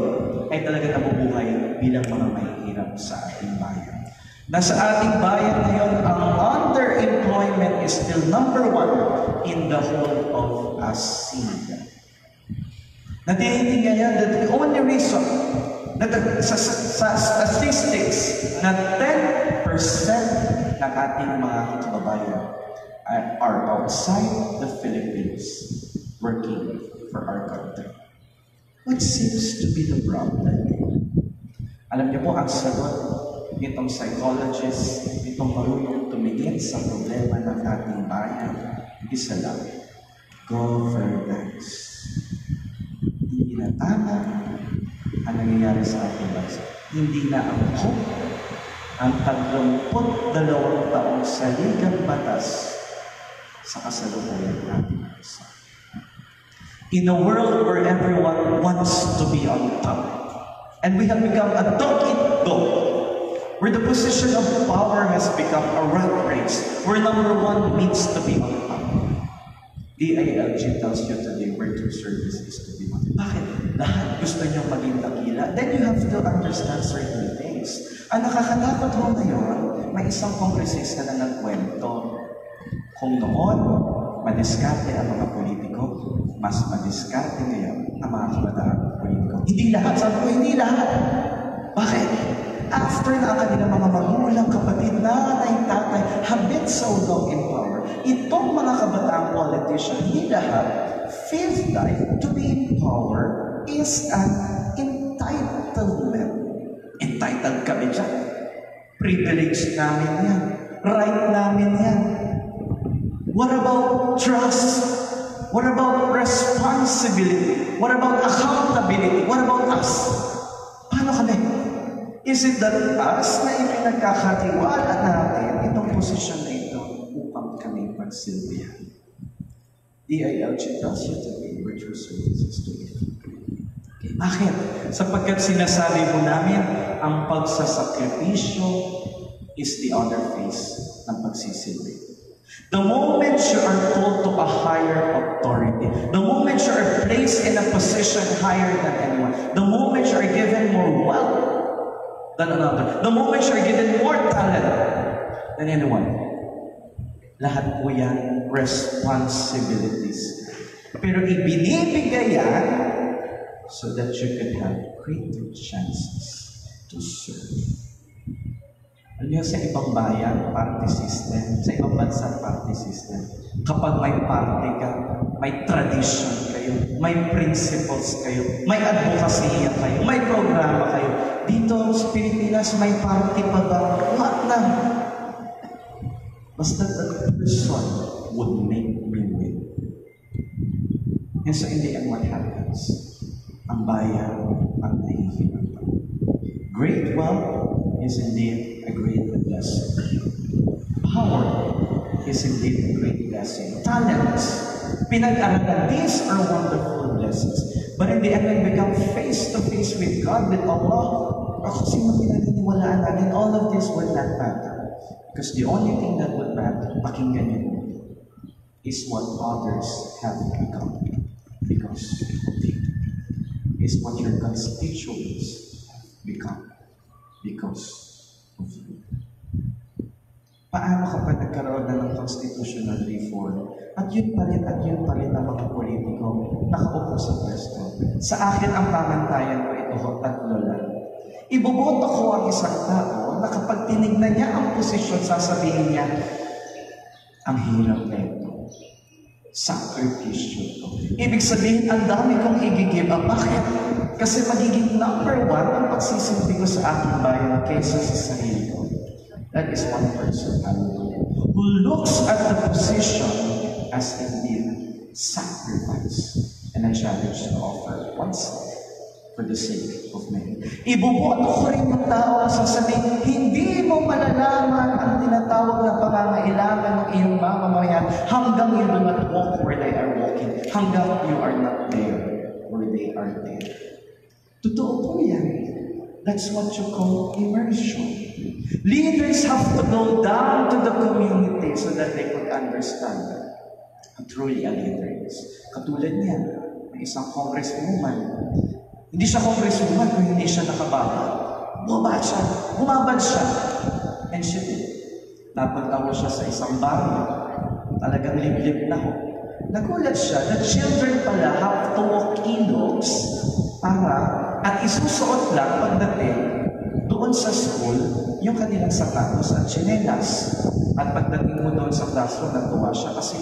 ay talaga nabubuhay bilang mga mahihirap sa ating bayan. Nasa ating bayan ngayon, ang underemployment is still number 1 in the whole of ASEAN. Natinitingnan yan that the only reason na sa statistics na 10% ng ating mga kababayan are outside the Philippines working for our country. What seems to be the problem? Alam niyo po, ang sagot nitong psychologist, nitong marunong tumingin sa problema ng ating bayan, isa lang, governance. Hindi na tama ang nangyayari sa ating bansa. Hindi na ang 32 taong saligang batas sa kasalukuyan ng ating bansa. In a world where everyone wants to be on top, and we have become a dog-eat-dog, where the position of power has become a rat race, where number 1 needs to be on top. DILG tells you today where to service is to be on top. Bakit? Lahat gusto niyo maging dakila. Then you have to understand certain things. Ang nakakatakot ho ngayon, may isang kongresista na nagkwento. Kung noon, madiskarte ang mga politiko, mas madiskarte ngayon ang mga kabataan politiko. Hindi lahat. Sabi ko, hindi lahat. Bakit? After na ang kanilang mga magulang, kapatid, nanay, tatay, have been so long in power, itong mga kabataang politician, hindi lahat, feels like to be in power is an entitlement. Entitled kami dyan. Privilege namin yan. Right namin yan. What about trust? What about responsibility? What about accountability? What about us? Paano kami? Is it that us na ipinagkakatiwala natin itong posisyon na ito upang kami magsilbihan? DILG tells you to be virtual services to it. Okay, bakit? Sapagkat sinasabi mo namin, ang pagsasakripisyo is the other face ng pagsisilbi. The moment you are called to a higher authority, the moment you are placed in a position higher than anyone, the moment you are given more wealth than another, the moment you are given more talent than anyone, lahat po yan responsibilities. Pero ibinibigay yan so that you can have greater chances to serve. Alam niyo, sa ibang bayan, party system. Sa ibang bansa, party system. Kapag may party ka, may tradition kayo, may principles kayo, may advocacy kayo, may programa kayo. Dito sa Pilipinas, may party pa ba? What na? Basta the person would make me win. And so in the end, what happens? Ang bayan ang nahihirapan. Great wealth is indeed a great blessing. Power is indeed a great blessing. Talents, pinag-aralan, these are wonderful blessings. But in the end, when we become face-to-face with God, with Allah, ako sino pinaniniwalaan natin, all of this would not matter. Because the only thing that would matter, pakinggan niyo po, is what others have become. Because is what your constituents become. Because of you. Paano kapag nagkaroon na ng constitutional reform at yun pa rin ang mga politiko nakaupo sa pwesto? Sa akin ang pamantayan ko ito, tatlo lang. Iboboto ko ang isang tao na kapag tinignan niya ang posisyon, sasabihin niya, ang hirap na ito. Sakripisyo ito. Ibig sabihin, ang dami kong i-give up. Bakit? Kasi magiging number 1 ang pagsisilbi ko sa aking bayan kaysa sa sarili ko. That is one person, hallelujah, who looks at the position as indeed sacrifice and a challenge to offer oneself for the sake of many. Ibuboto ko rin yung tao sa sasabihin, hindi mo malalaman ang tinatawag na pangangailangan ng iyong mamamayan hanggang you do not walk where they are walking, hanggang you are not there where they are there. Totoo po yan. That's what you call immersion. Leaders have to go down to the community so that they could understand who truly a leader is. Katulad niya, may isang congresswoman. Hindi siya congresswoman kung hindi siya nakababa. Bumabad siya. And she did. Napunta mo siya sa isang baryo. Talagang liblib na ho. Nagulat siya na children pala have to walk illogs para at isusuot lang pagdating doon sa school yung kanilang sapatos at tsinelas. At pagdating mo doon sa classroom, natuwa siya kasi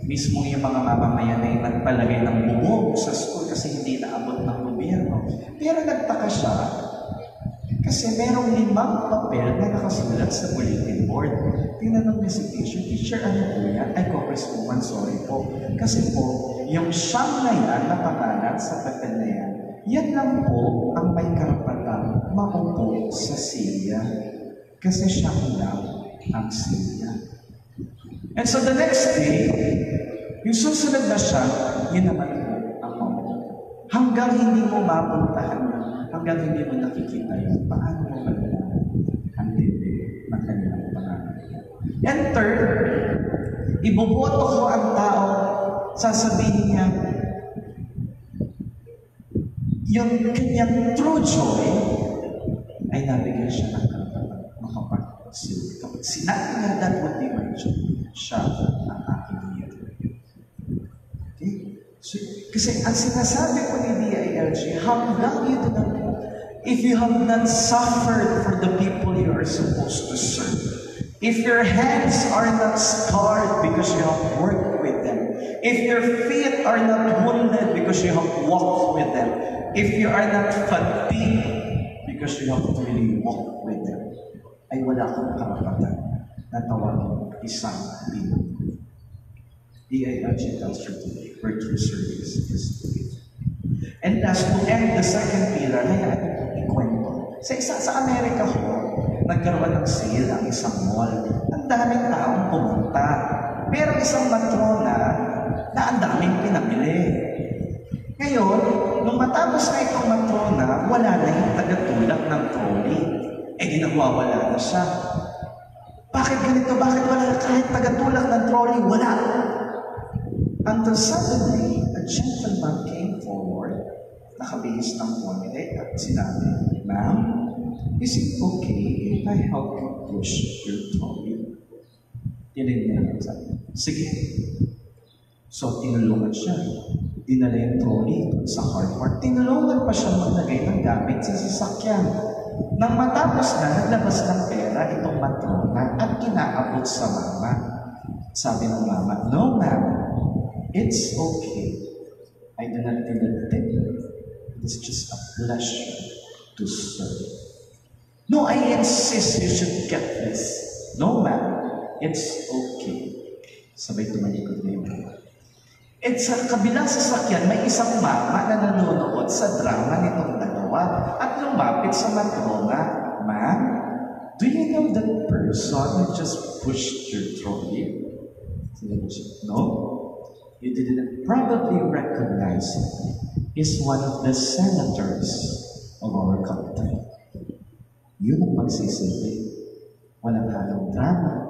mismo yung mga mamamayan ay nagpalagay ng bubog sa school kasi hindi naabot ng gobyerno. Pero nagtaka siya kasi merong 5 papel na nakasulat sa bulletin board. Tinanong niya si teacher, ano po yan? Ay, congresswoman, sorry po. Kasi po, yung siyang na yan, na pangalan sa papel na yan, yan lang po ang may karapatan maupo sa silya. Kasi siya lang ang silya. And so the next day, yung susunod na siya, yun naman po ang maupo. Hanggang hindi mo mapuntahan yun, hanggang hindi mo nakikita yun, paano mo malalaman ang tindi ng kanilang pangangailangan. And third, iboboto ko ang tao, sasabihin niya, yung kanyang true joy ay nabigyan siya ng karapatan makapagsilbi. Kapag sinabi niya, that would be my joy, siya ang aking hero. Okay? So, kasi ang sinasabi ko ni DILG, hanggang you do not, if you have not suffered for the people you are supposed to serve, if your hands are not scarred because you have worked with them, if your feet are not wounded because you have walked with them, if you are not fatigued because you have really walked with them, ay wala kang karapatan na tawagin isang bilang. DILG tells you today, where true service is to be. And last, to end the second pillar, hayaan ko ikwento. Sa Amerika ho, nagkaroon ng sale ang isang mall. Ang daming taong pumunta. Pero isang matrona na ang daming pinamili. Ngayon, nung matapos na itong matrona, wala na yung tagatulak ng trolley. Ginawawala na siya. Bakit ganito? Bakit wala na kahit tagatulak ng trolley? Wala. Until suddenly, a gentleman came forward, nakabihis ng konti at sinabi, "Ma'am, is it okay if I help you push your trolley?" Tinignan niya. Sige. So, tinulungan siya. Dinala yung trolley sa hardware. Tinulungan pa siya maglagay ng gamit sa sasakyan. Nang matapos na, naglabas ng pera itong matrona at kinaabot sa mama. Sabi ng mama, "No, ma'am, it's okay. I do not need a tip. It's just a pleasure to serve. No, I insist you should get this. No, ma'am, it's okay." Sabay tumalikod na yung mama. At sa kabilang sasakyan, may isang mama na nanonood sa drama nitong dalawa at lumapit sa matrona, "Ma'am, do you know that person who just pushed your trolley?" Sinabi siya, "No, you didn't probably recognize him. He's one of the senators of our country." Yun ang magsisilbi. Walang halong drama.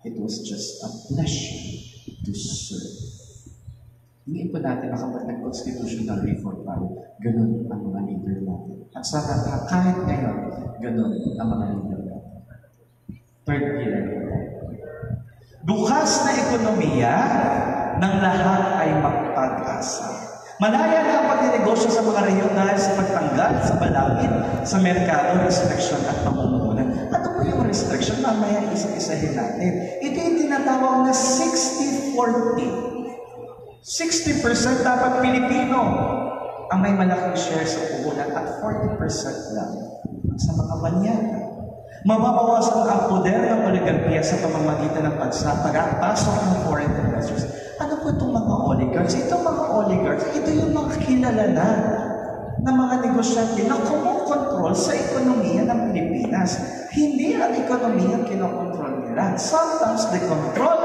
It was just a pleasure to serve. Hingin po natin na kapag nag-constitutional reform tayo, ganun ang mga leader natin. At sa kahit ngayon, ganun ang mga leader natin. Third pillar po tayo. Bukas na ekonomiya ng lahat ay magpag-asa. Malaya na ang pagninegosyo sa mga rehiyon dahil sa pagtanggal sa balangit sa merkado, restriction at pamumuhunan. Ano po yung restriction? Mamaya isa-isahin natin. Ito yung tinatawag na 60-40. 60% dapat Pilipino ang may malaking share sa puhunan at 40% lang sa mga banyana. Mababawasan ang poder ng oligarkiya sa pamamagitan ng pagpasok ng foreign investors. Ano po itong mga oligarchs? Itong mga oligarchs, ito yung mga kilala na mga negosyante na kumukontrol sa ekonomiya ng Pilipinas. Hindi ang ekonomiya kinokontrol nila. Sometimes they control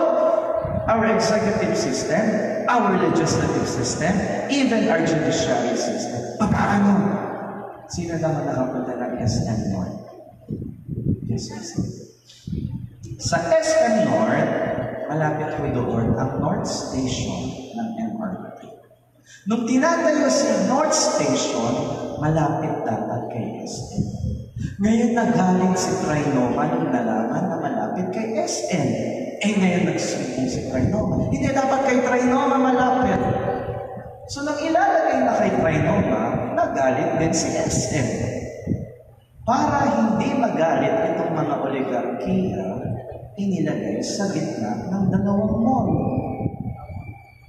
our executive system, our legislative system, even our judiciary system. Paano? Sino naman nakapunta ng SM North? Yes, yes. Sa SM North, malapit po doon ang North Station ng MRT. Nung tinatayo si North Station, malapit dapat kay SM. Ngayon nagaling si Trinoma nung nalaman na malapit kay SM. Ngayon nagsumbong si Trinoma. Hindi dapat kay Trinoma malapit. So nang ilalagay na kay Trinoma, nagalit din si SM. Para hindi magalit itong mga oligarkiya, inilagay sa gitna ng dalawang mall.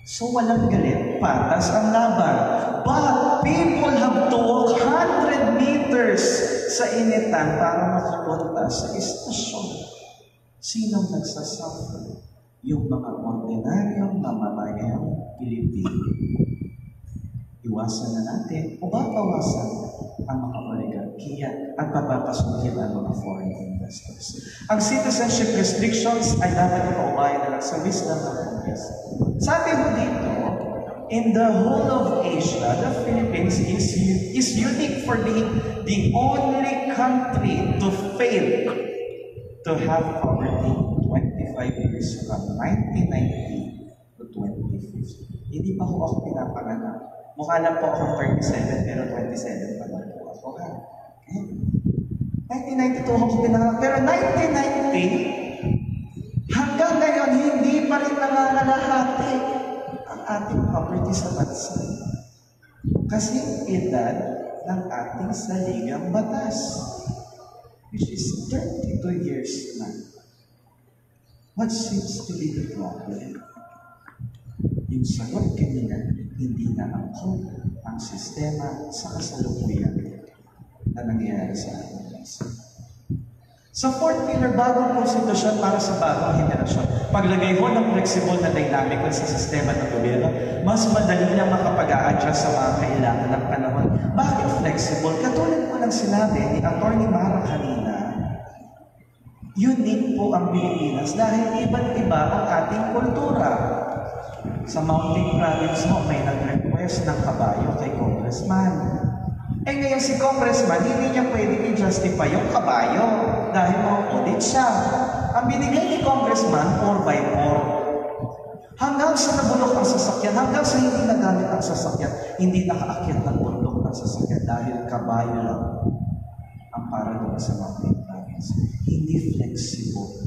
So walang galit, patas ang laban. But people have to walk 100 meters sa initan para makapunta sa istasyon. Sinong nagsasuffer? Yung mga ordinaryong mamamayang Pilipino. Iwasan na natin o babawasan ang mga oligarkiya at papapasukin ang mga foreign investors. Ang citizenship restrictions ay dapat ipaubayan na lang sa wisdom ng Congress. Sabi mo dito, in the whole of Asia, the Philippines is unique for being the only country to fail to have poverty 25 years from 1990 to 2050. Hindi pa ako pinapanganak. Mukha lang po ako 37, pero 27 pa lang po ako. Okay? 1992 ako pinanganak, pero 1990, hanggang ngayon, hindi pa rin nangangalahati ang ating poverty sa bansa. Kasi edad ng ating saligang batas, which is 32 years na. What seems to be the problem? Yung sagot kanina, hindi na angkop ang sistema sa kasalukuyan na nangyayari sa ating bansa. Sa fourth pillar, bagong konstitusyon para sa bagong henerasyon. Paglagay mo ng flexible na dynamic sa sistema ng gobyerno, mas madali lang makapag-a-adjust sa mga kailangan ng panahon. Bakit flexible? Katulad po ng sinabi ni Atty. Mara kanina, unique po ang Pilipinas dahil iba't iba ang ating kultura. Sa Mountain Province mo, may nag-request ng kabayo kay Congressman. Ngayon si Congressman, hindi niya pwede i-justify yung kabayo dahil ma-audit siya. Ang binigay ni Congressman, 4x4. Hanggang sa nabulok ang sasakyan, hanggang sa hindi nagamit ang sasakyan, hindi nakaakyat ng bundok ng sasakyan dahil kabayo lang ang para doon sa Mountain Province. Hindi flexible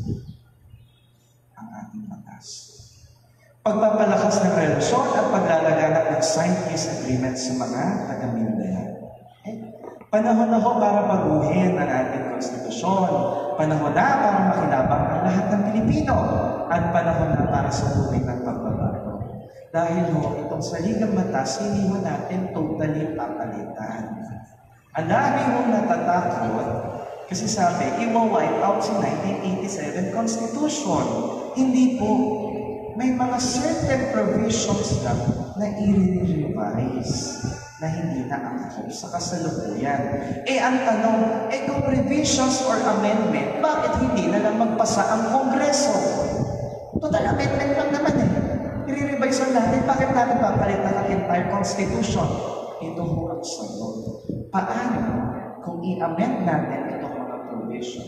ang ating batas. Pagpapalakas ng relasyon at paglalaganap ng signed peace agreement sa mga taga-Mindanao. Panahon na ho para baguhin ang ating konstitusyon. Panahon na para makinabang ang lahat ng Pilipino. At panahon na para sa tunay ng pagbabago. Dahil ho, itong saligang batas, hindi ho natin totally papalitan. Ang dami ho natatakot kasi sabi, i-wipe out si 1987 Constitution. Hindi po. May mga certain provisions lang na i-revise na hindi na angkop sa kasalukuyan. Ang tanong, kung revisions or amendment, bakit hindi na lang magpasa ang Kongreso? Total amendment lang naman I-revise lang natin, bakit natin papalit na ang entire Constitution? Ito ho ang sagot. Paano kung i-amend natin itong mga provision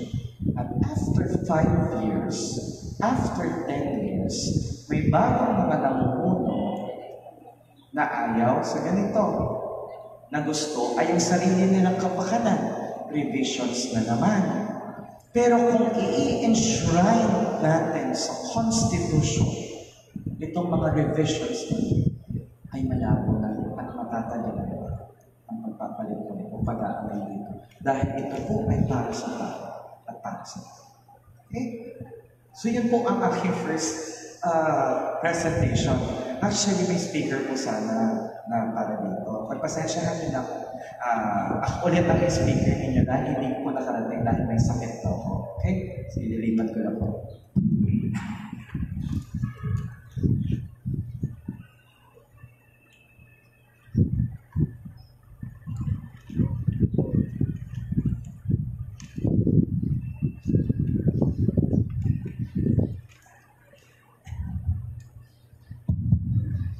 at after 5 years, after 10 years, may bagong mga namumuno na ayaw sa ganito, na gusto ay yung sarili nilang kapakanan, revisions na naman. Pero kung i-enshrine natin sa Constitution, itong mga revisions ay malabo na at matatagal ang pagpapalit o pag-aaral dito. Dahil ito po ay para sa tao at para sa tao. Okay? So yun po ang aking first presentation. Actually, may speaker po sana na para dito. Pagpasensyahan nila Ako ulit ang speaker ninyo dahil hindi ko nakarating dahil may sakit daw ako. Okay? So, ililipat ko na po.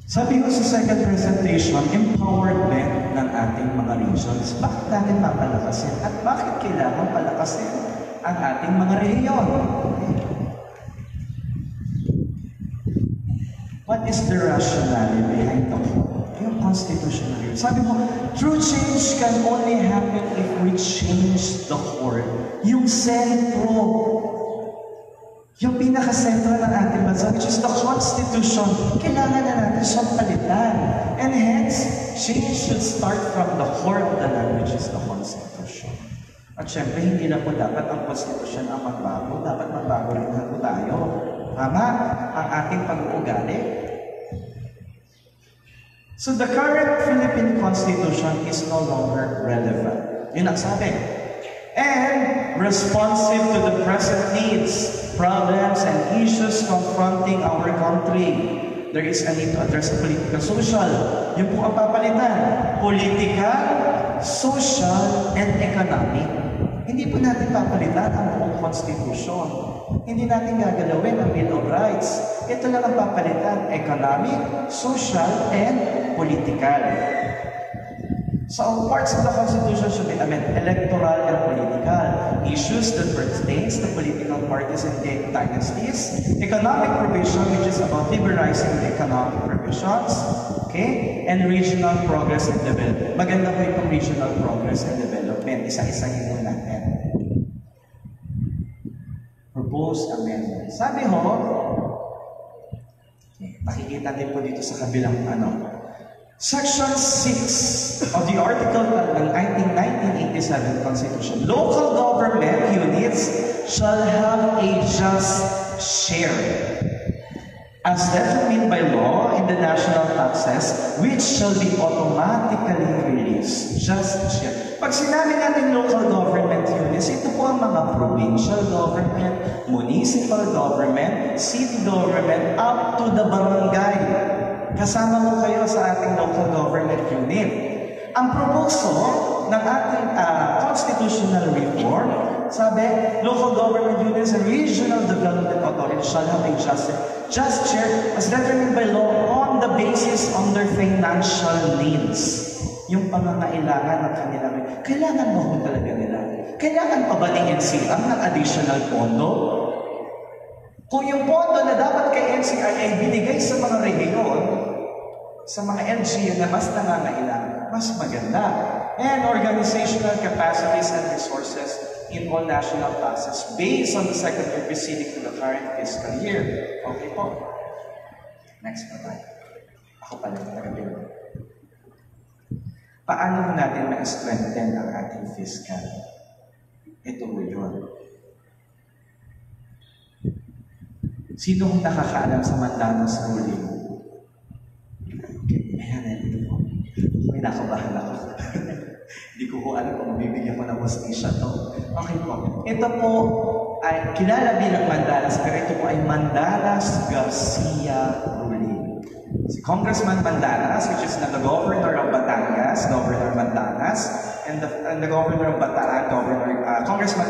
Sabi ko sa second presentation, empowerment ng ating mga regions. Bakit natin papalakasin? At bakit kailangan palakasin ang ating mga rehiyon? What is the rationale behind the law? Yung constitutional rule. Sabi mo, true change can only happen if we change the core. Yung sentro. Yung pinaka-sentro ng ating bansa, which is the Constitution, kailangan na natin siyang palitan. And hence, change should start from the core of the land, which is the Constitution. At syempre, hindi na po dapat ang Constitution ang magbago. Dapat magbago rin na po tayo. Tama? Ang ating pag-uugali. So the current Philippine Constitution is no longer relevant. Yun ang sabi. And responsive to the present needs, problems, and issues confronting our country. There is a need to address the political, social. Yun po ang papalitan. Political, social, and economic. Hindi po natin papalitan ang buong Constitution. Hindi natin gagalawin ang Bill of Rights. Ito lang ang papalitan. Economic, social, and political. So, parts of the Constitution should be amended, electoral and political. Issues that pertains to political parties and dynasties. Economic provision, which is about liberalizing the economic provisions. Okay? And regional progress and development. Maganda po itong regional progress and development. Isa-isahin mo natin. Proposed amendment. Sabi ho, pakikita din po dito sa kabilang Section 6 of the article of the 1987 Constitution. Local government units shall have a just share as determined by law in the national taxes, which shall be automatically released. Just share. Pag sinabi natin local government units, ito po ang mga provincial government, municipal government, city government, up to the barangay. Kasama mo kayo sa ating local government unit. Ang proposo ng ating constitutional reform, sabi, local government units and regional development authorities shall have a just share as determined by law on the basis on their financial needs. Yung pangangailangan ng kanilang, kailangan mo ho talaga nila. Kailangan pa ba ni NCR ng additional pondo? Kung yung pondo na dapat kay NCR ay binigay sa mga rehiyon, sa mga LGU na mas nangangailangan, mas maganda. And organizational capacities and resources in all national classes based on the second year preceding to the current fiscal year. Okay po. Next pa tayo. Ako pala yung taga-bilog. Paano natin ma-strengthen ang ating fiscal? Ito mo yun. Sino ang nakakaalam sa Mandanos ruling? Okay, ayan, ito po. May nakabahan ako. Hindi ko po alam kung mabibigyan ko ng hustisya to. Okay po. Ito po ay kilala bilang Mandalas, pero ito po ay Mandalas Garcia ruling. Si Congressman Mandalas, which is the governor of Batangas, Governor Mandalas, and the governor of Bataan, Congressman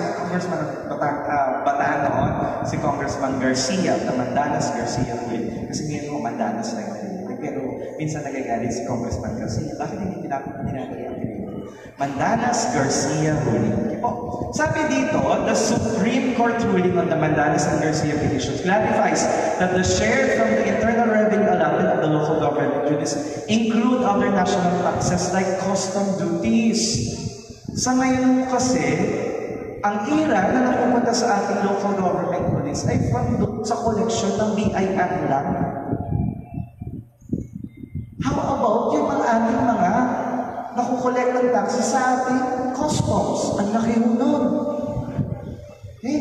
of Bataan noon, si Congressman Garcia, the Mandalas Garcia ruling. Kasi ngayon mo Mandalas lang rin. Pero minsan nagagalit si Congressman Garcia. Bakit hindi tinatay ang pinili? Mandalas Garcia ruling. Okay po. Sabi dito, the Supreme Court ruling on the Mandalas and Garcia petitions clarifies that the share from the internal revenue allotted of the local government units include other national taxes like custom duties. Sa ngayon kasi, ang ira na napupunta sa ating local government units ay from sa collection ng BIR lang. How about yung ating mga nakukolekt ng taxes sa ating customs? Ang laki nun. Okay?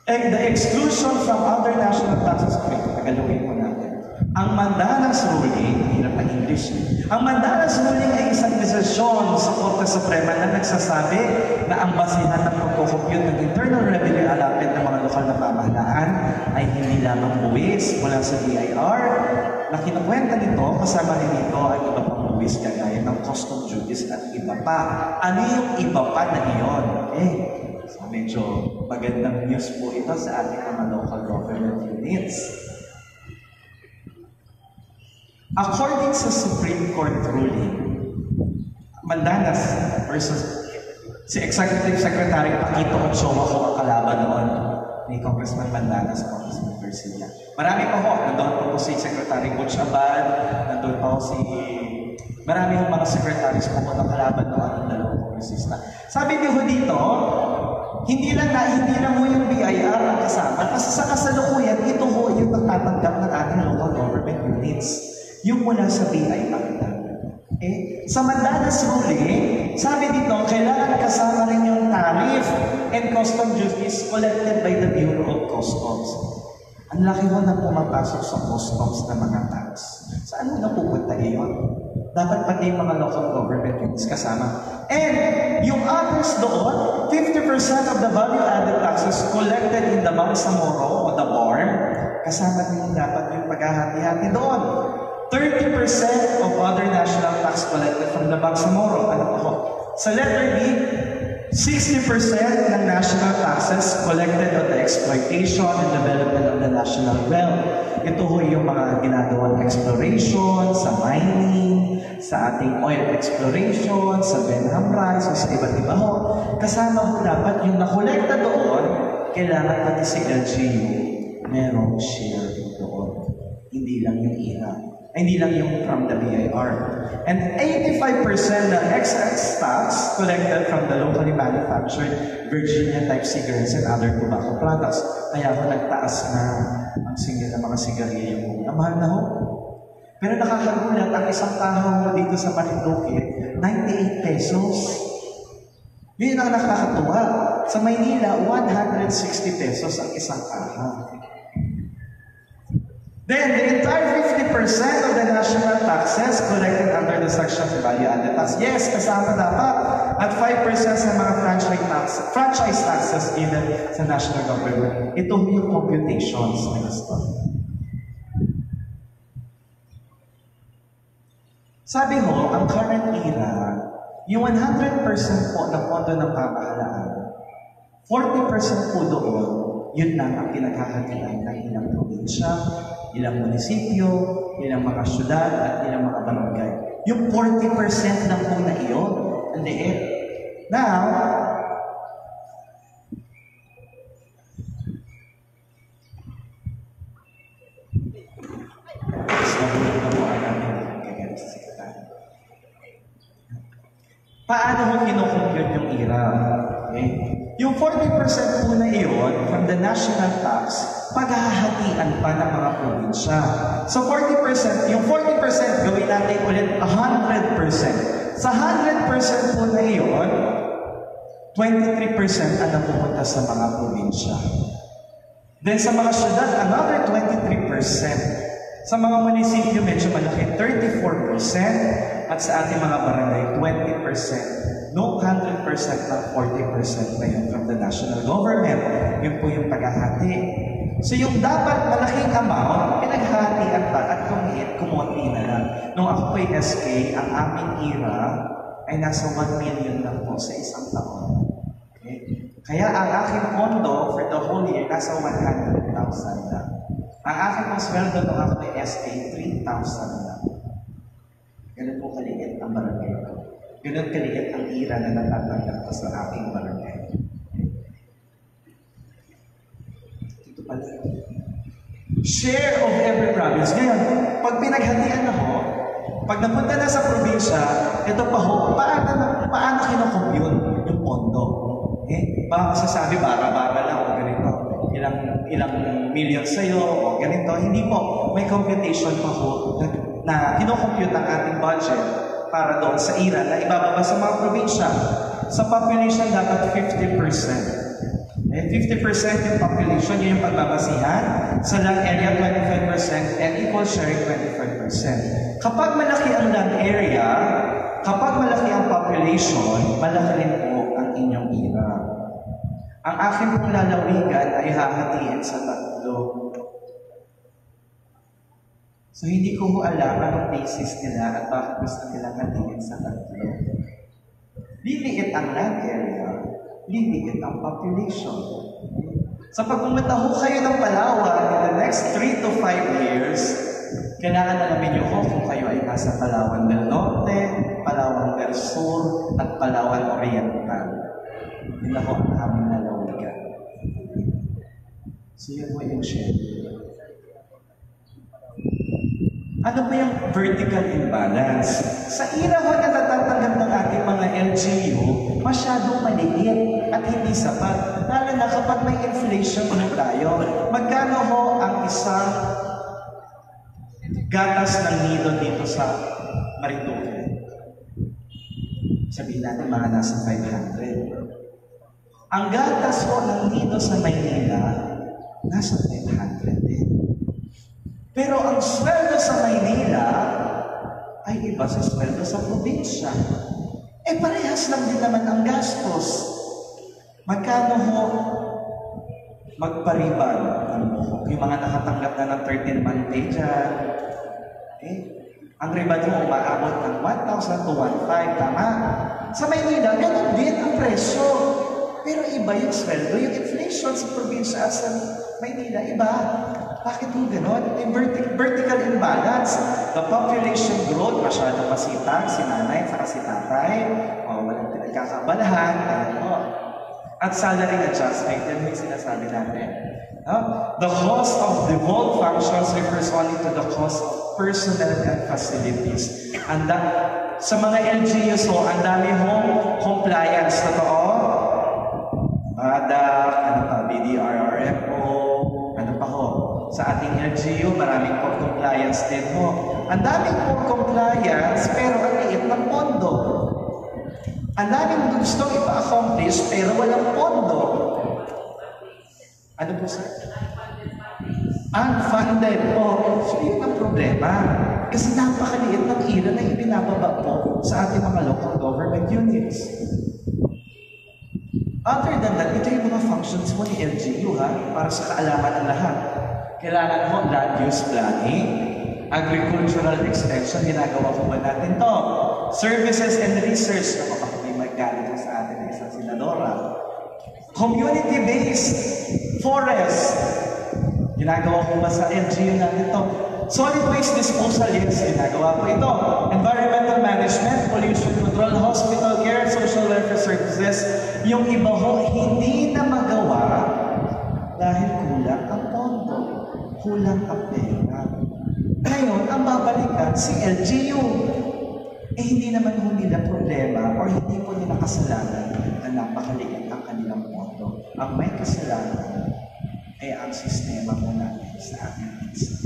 And the exclusion from other national taxes, okay, tagalogin mo natin. Ang Mandalas ruling, hirap na English. Ang Mandalas Ruling ay isang desisyon sa Korte Suprema na nagsasabi na ang basihan ng pagkukumpute ng internal revenue allotment ng mga lokal na pamahalaan ay hindi lamang buwis mula sa BIR na kinukwenta nito, kasama rin nito ay iba pang buwis kagaya ng custom duties at iba pa. Ano yung iba pa na iyon? So medyo magandang news po ito sa ating mga local government units. According sa Supreme Court ruling, Mandanas versus si Executive Secretary Paquito Ochoa ko ang kalaban noon ni Congressman Mandanas, Congressman Garcia. Marami pa ho. Nandun pa po si Secretary Butch Abad, nandun pa ho si... Marami hong mga secretaries po ng kalaban noon ng dalawang kongresista. Sabi niyo ho dito, hindi lang ho yung BIR ang kasama. Kasi sa kasalukuyan, ito ho yung natatanggap ng ating local government units. Yung mula sa BIR. Sa Mandalas ruling, sabi dito, kailangan kasama rin yung tariff and custom duties collected by the Bureau of Customs. Ang laki ho na pumapasok sa customs na mga tax. Saan mo napupunta ngayon? Dapat pati yung mga local government units kasama. And yung others doon, 50% of the value-added taxes collected in the Bangsamoro o the BARM, kasama din dapat yung paghahati-hati doon. 30% of other national tax collected from the Bangsamoro. Ano po? Sa letter B, 60% ng national taxes collected on the exploitation and development of the national wealth. Ito ho yung mga ginagawang exploration, sa mining, sa ating oil exploration, sa Benham Rice, o sa iba't iba ho. Kasama ho dapat yung nakolekta doon, kailangan pati si LGU merong share doon. Hindi lang yung IRA. Hindi lang yung from the BIR. And 85% ng excise tax collected from the locally manufactured Virginia-type cigarettes and other tobacco products. Kaya ho nagtaas na ang mga sigarilyo. Mahal na ho. Pero nakakagulat, ang isang tahaw mo dito sa Marinduque, 98 pesos. Yun ang nakakatuwa. Sa Maynila, 160 pesos ang isang tahaw. Then, the entire 50% of the national taxes collected under the section of value-added tax. Yes, kasama dapat. At 5% sa mga franchise taxes given sa national government. Ito yung computations na gusto. Sabi ho, ang current era, yung 100% po ng pondo ng pamahalaan, 40% po doon, yun lang ang pinaghahatian ng ilang probinsya, ilang munisipyo, ilang mga syudad, at ilang mga barangay. Yung 40% lang po na iyon, ang liit. Now, paano ho kinukompute yung IRA? Okay? Yung 40% po na iyon from the national tax, paghahatian pa ng mga probinsya. So 40%, yung 40% gawin natin ulit 100%. Sa 100% po na iyon, 23% ang napupunta sa mga probinsya. Then sa mga syudad, another 23%. Sa mga munisipyo, medyo malaki, 34%. At sa ating mga barangay, 20%. No 100% lang, 40% na yun from the national government. Yun po yung paghahati. So yung dapat malaking amount, pinaghahatian pa at kumonti na lang. Nung ako po yung SK, ang aming IRA ay nasa 1 million lang po sa isang taon. Okay? Kaya ang aking pondo for the whole year, nasa 100,000 lang. Ang aking pong sweldo nung ako yung SK, 3,000 lang. Ganun po kaliit ang barangay ko. Ganun kaliit ang IRA na natatanggap ko sa aking barangay. Ito pala. Share of every province. Ngayon, pag pinaghatian na ho, pag napunta na sa probinsya, ito pa ho, paano kinukompute yung pondo? Okay? Baka masasabi, bara-bara lang o ganito. Ilang million sa'yo o ganito. Hindi po. May computation pa ho na kinukompute ang ating budget para doon sa IRA na ibababa sa mga probinsya. Sa population, dapat 50%. 50% yung population, yun yung pagbabasihan. Sa land area, 25%, and equal sharing, 25%. Kapag malaki ang land area, kapag malaki ang population, malaki rin po ang inyong ira. Ang akin pong lalawigan ay hahatiin sa 3. So hindi ko alam anong basis nila at bakit gusto nilang hatiin sa 3. Liliit ang land area, liliit ang population. So pag pumunta ho kayo ng Palawan in the next 3 to 5 years, kailangan alamin niyo kung kayo ay nasa Palawan del Norte, Palawan del Sur, at Palawan Oriental. Yun ako ang aming lalawigan. So yun po yung schedule. Ano ba yung vertical imbalance? Sa ira ho na natatanggap ng ating mga LGU, masyadong maliit at hindi sapat. Lalo na kapag may inflation ho tayo. Magkano ho ang isang gatas ng nido dito sa Marinduque? Sabihin natin mga nasa 500. Ang gatas ho ng nido sa Maynila, nasa 500 din. Pero ang sweldo sa Maynila ay iba sa sweldo sa probinsya. Eh parehas lang din naman ang gastos. Magkano ho magpariban ang buhok? Yung mga nakatanggap na ng 13-month pay dyan, ang riban mo umaabot ng 1,000 to 1,500, tama? Sa Maynila, ganun din ang presyo. Pero iba yung sweldo, yung inflation sa probinsya at sa Maynila, iba. Bakit mo gano'n? Yung vertical imbalance. The population growth, masyadong masipag, si nanay, saka si tatay, walang pinagkakabalahan, at salary adjustment, yan yung sinasabi natin. The cost of devolved functions refers only to the cost of personnel and facilities. And sa mga LGUs ho, ang dami hong compliance, totoo? BDRRMO, ano pa ho? Sa ating LGU, maraming po compliance din ho. Ang daming po compliance, pero ang liit ng pondo. Ang daming gustong ipa-accomplish, pero walang pondo. Ano po sir? Unfunded po. So yun ang problema. Kasi napakaliit ng ira na ibinababa po sa ating mga local government units. Other than that, ito yung mga functions mo ni LGU para sa kaalaman ng lahat. Kailangan mo land use planning, agricultural extension, ginagawa ko ba natin to? Services and research, baka may magkano sa atin isang senadora. Community-based forest, ginagawa ko ba sa LGU natin to? Solid waste disposal, yes, ginagawa ko ito. Environmental management, pollution control, hospital care, social welfare services. Yung iba ho, hindi na magawa dahil kulang ang pondo, kulang ang pera. Ngayon, ang babalikan si LGU. Eh hindi naman ho nila problema or hindi po nila kasalanan na napakaliit ang kanilang pondo. Ang may kasalanan ay ang sistema mo natin sa ating bansa.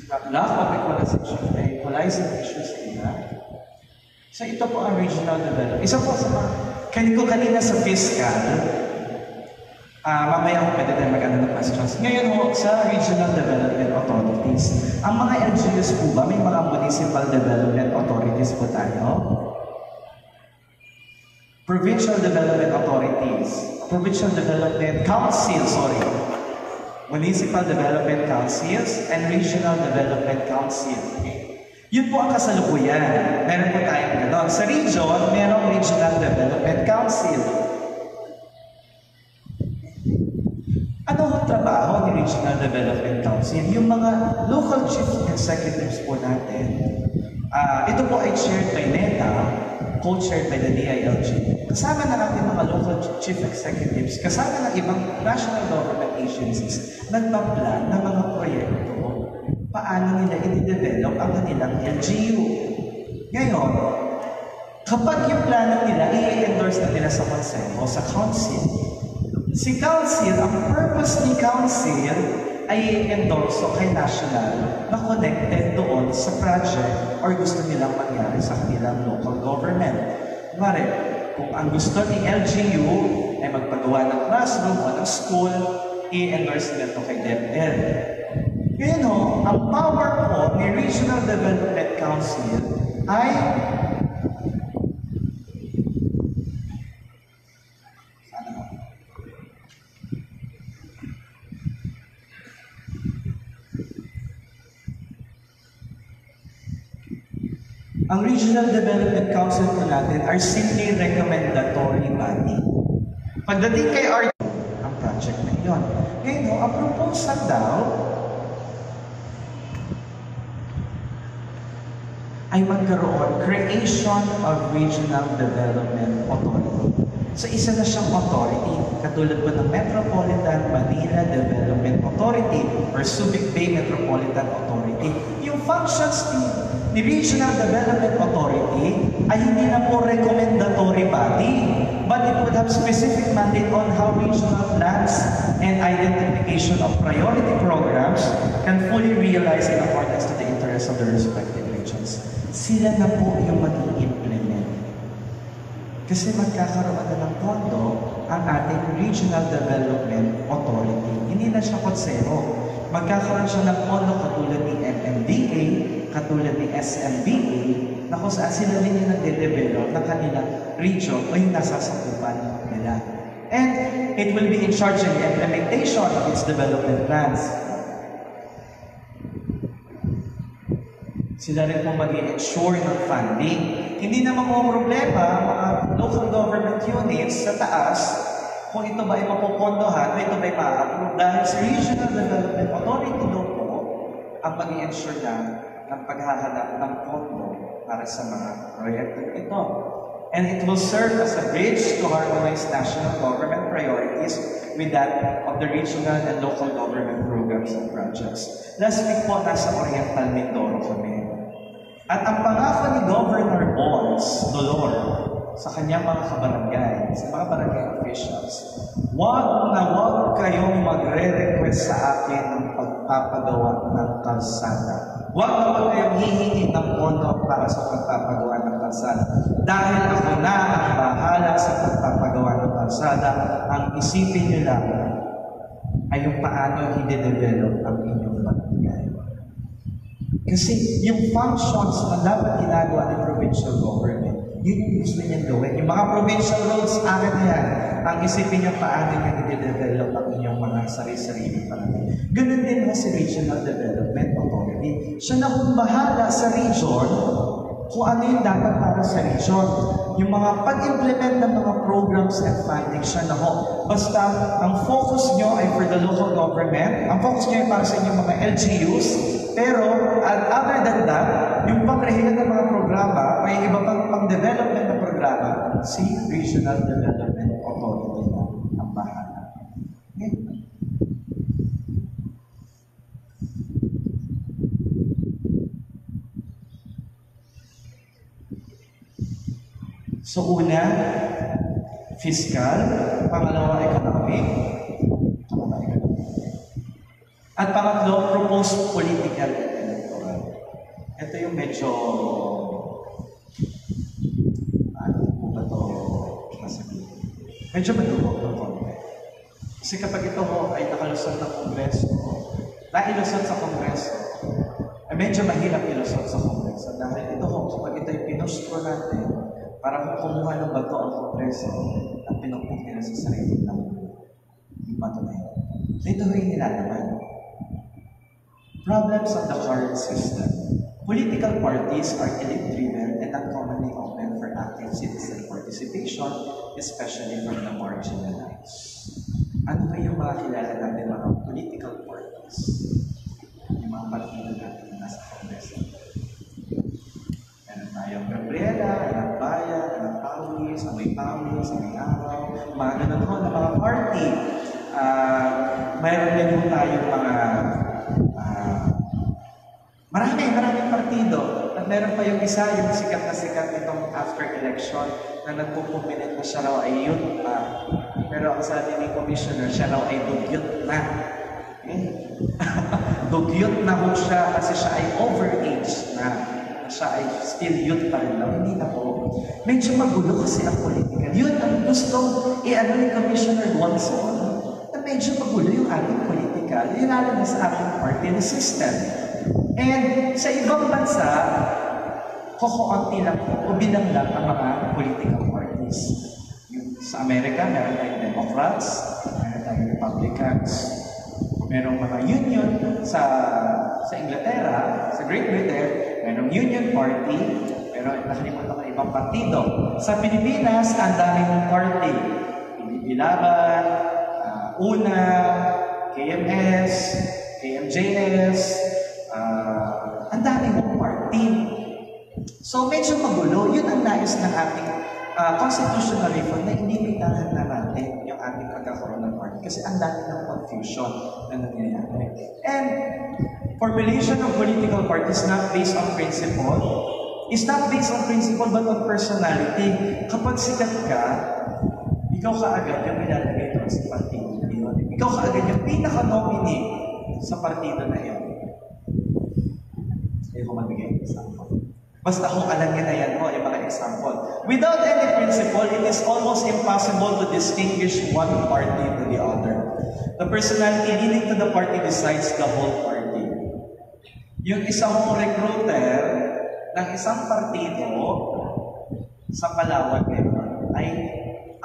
Lack of equalizing issues nila. So ito po ang regional development. Isa po sa mga, kanina sa fiscal, mamaya ko pwede tayo mag-ano ng questions. Ngayon ho, sa regional development authorities, ang mga LGUs po ba, may mga municipal development authorities po tayo? Provincial development authorities, provincial development council, municipal development councils and regional development council. Yun po ang kasalukuyan. Meron po tayong gano'n. Sa region, merong regional development council. Ano ang trabaho ni regional development council? Yung mga local chief executives po natin. Ito po ay chaired by NETA, co-chaired by the DILG. Kasama na natin mga local chief executives, kasama ng ibang national government agencies, nagpaplan ng mga proyekto, paano nila i-develop ang kanilang LGU. Ngayon, kapag yung plano nila, i-endorse na nila sa konseho, sa council. Si council, ang purpose ni council ay i-endorse kay national na connected doon sa project or gusto nilang mangyari sa kanilang local government. Kung ang gusto ni LGU ay magpagawa ng classroom o ng school, i-endorse nila ito kay DepEd. Ngayon ho, ang power po ni Regional Development Council ay ang Regional Development Council po natin are simply recommendatory body. Pagdating kay ang project na iyon. Ngayon ho, ang proposal daw ay magkaroon creation of Regional Development Authority. So isa na siyang authority, katulad po ng Metropolitan Manila Development Authority or Subic Bay Metropolitan Authority. Yung functions ni Regional Development Authority ay hindi na po recommendatory body, but it would have specific mandate on how regional plans and identification of priority programs can fully realize in accordance to the interests of the respective regions. Sila na po yung mag-i-implement. Kasi magkakaroon na ng pondo ang ating Regional Development Authority. Hindi na siya konsero. Magkakaroon siya ng pondo katulad ni MMDA, katulad ni SMBA, na kung saan sila din yung nagde-develop ng kanilang region o yung nasasakupan nila. And it will be in charge of the implementation of its development plans. Sila rin po mag-i-ensure ng funding. Hindi naman po problema mga local government units sa taas kung ito ba ay mapupondohan o ito ba ay ma-approve dahil sa Regional Development Authority daw po ang mag-i-ensure na ng paghahanap ng pondo para sa mga proyektong ito. And it will serve as a bridge to harmonize national government priorities with that of the regional and local government programs and projects. Last week po, nasa Oriental Mindoro kami. At ang pangako ni Governor Bonds Dolor sa kanyang mga kabarangay, sa mga barangay officials, wag kayong magre-request sa akin ng pagpapagawa ng kalsada. Wag kayong hihingi ng pondo para sa pagpapagawa ng kalsada. Dahil ako na ang bahala sa pagpapagawa ng kalsada, ang isipin nyo lang ay yung paano i-develop ang inyong barangay. Kasi yung functions na dapat ginagawa ng provincial government, yun yung gusto niyang gawin. Yung mga provincial roads, akin na yan. Ang isipin niya paano niya i-develop ang inyong mga sarili-sarili barangay. Ganun din si Regional Development Authority. Siya na kung bahala sa region kung ano yung dapat para sa region. Yung mga pag-implement ng mga programs and funding, siya na ho. Basta, ang focus nyo ay for the local government, ang focus nyo ay para sa inyong mga LGUs, pero, other than that, yung pangrehilan ng mga programa, may iba pang-development na programa, si Regional Development Authority na ang bahala. Okay. So, una, fiscal, pangalawa, economic, at pangatlo, proposed political and electoral. Ito yung medyo, ano po ba ito masabi? Medyo madugog ng konti. Kasi kapag ito ho ay nakalusot ng Kongreso, nailusot sa Kongreso, ay medyo mahirap ilusot sa Kongreso. Dahil ito ho, kapag ito ay pinustro natin, para kung kumuha ng bato ang Kongreso at pinukpok nila sa sarili ng bato na yun. Ito ho yung nilalaman. Problems of the current system. Political parties are elite-driven and uncommonly open for active citizen participation, especially from the marginalized. Ano ba yung mga kilala natin mga political parties? Yung mga partido natin na nasa Kongreso. Meron tayong Gabriela, Anak Bayan, Anak Pawis, Amoy Pawis, Amoy Araw, mga ganun ho na mga party. Mayroon din po tayong mga maraming partido. At meron pa yung isa, yung sikat na sikat nitong after election na nagpupuminit na siya raw ay youth pa. Pero ang sabi ni Commissioner, siya raw ay dugyot na. Dugyot na ho siya kasi siya ay overage na. Siya ay still youth pa rin daw. Hindi na po. Medyo magulo kasi ang political. Yun ang gustong i-ano ni Commissioner Watson. medyo magulo yung ating politika, lalo na sa ating party system. And sa ibang bansa, kokoonti lang po o bilang lang ang mga political parties. Sa Amerika, meron tayong Democrats, meron tayong Republicans, merong mga union sa Inglaterra, sa Great Britain, merong Union Party, pero nakalimutan ko ibang partido. Sa Pilipinas, ang daming party. Ilaban, UNA, KMS, KMJS, ang daming party. So medyo magulo, yun ang nais ng ating constitutional reform na inimitahan na natin yung ating pagkakaroon ng party kasi ang dami ng confusion na nangyayari. And formulation of political parties not based on principle is not based on principle but on personality. Kapag sikat ka, ikaw kaagad yung ilalagay doon sa partido na yun. Ikaw kaagad yung pinaka-nominee sa partido na yun. Hindi ko magbigay ng example. Basta kung alam niya na yan mo, yung mga example. Without any principle, it is almost impossible to distinguish one party to the other. The personality leading to the party decides the whole party. Yung isang recruiter ng isang partido sa Palawan ngayon ay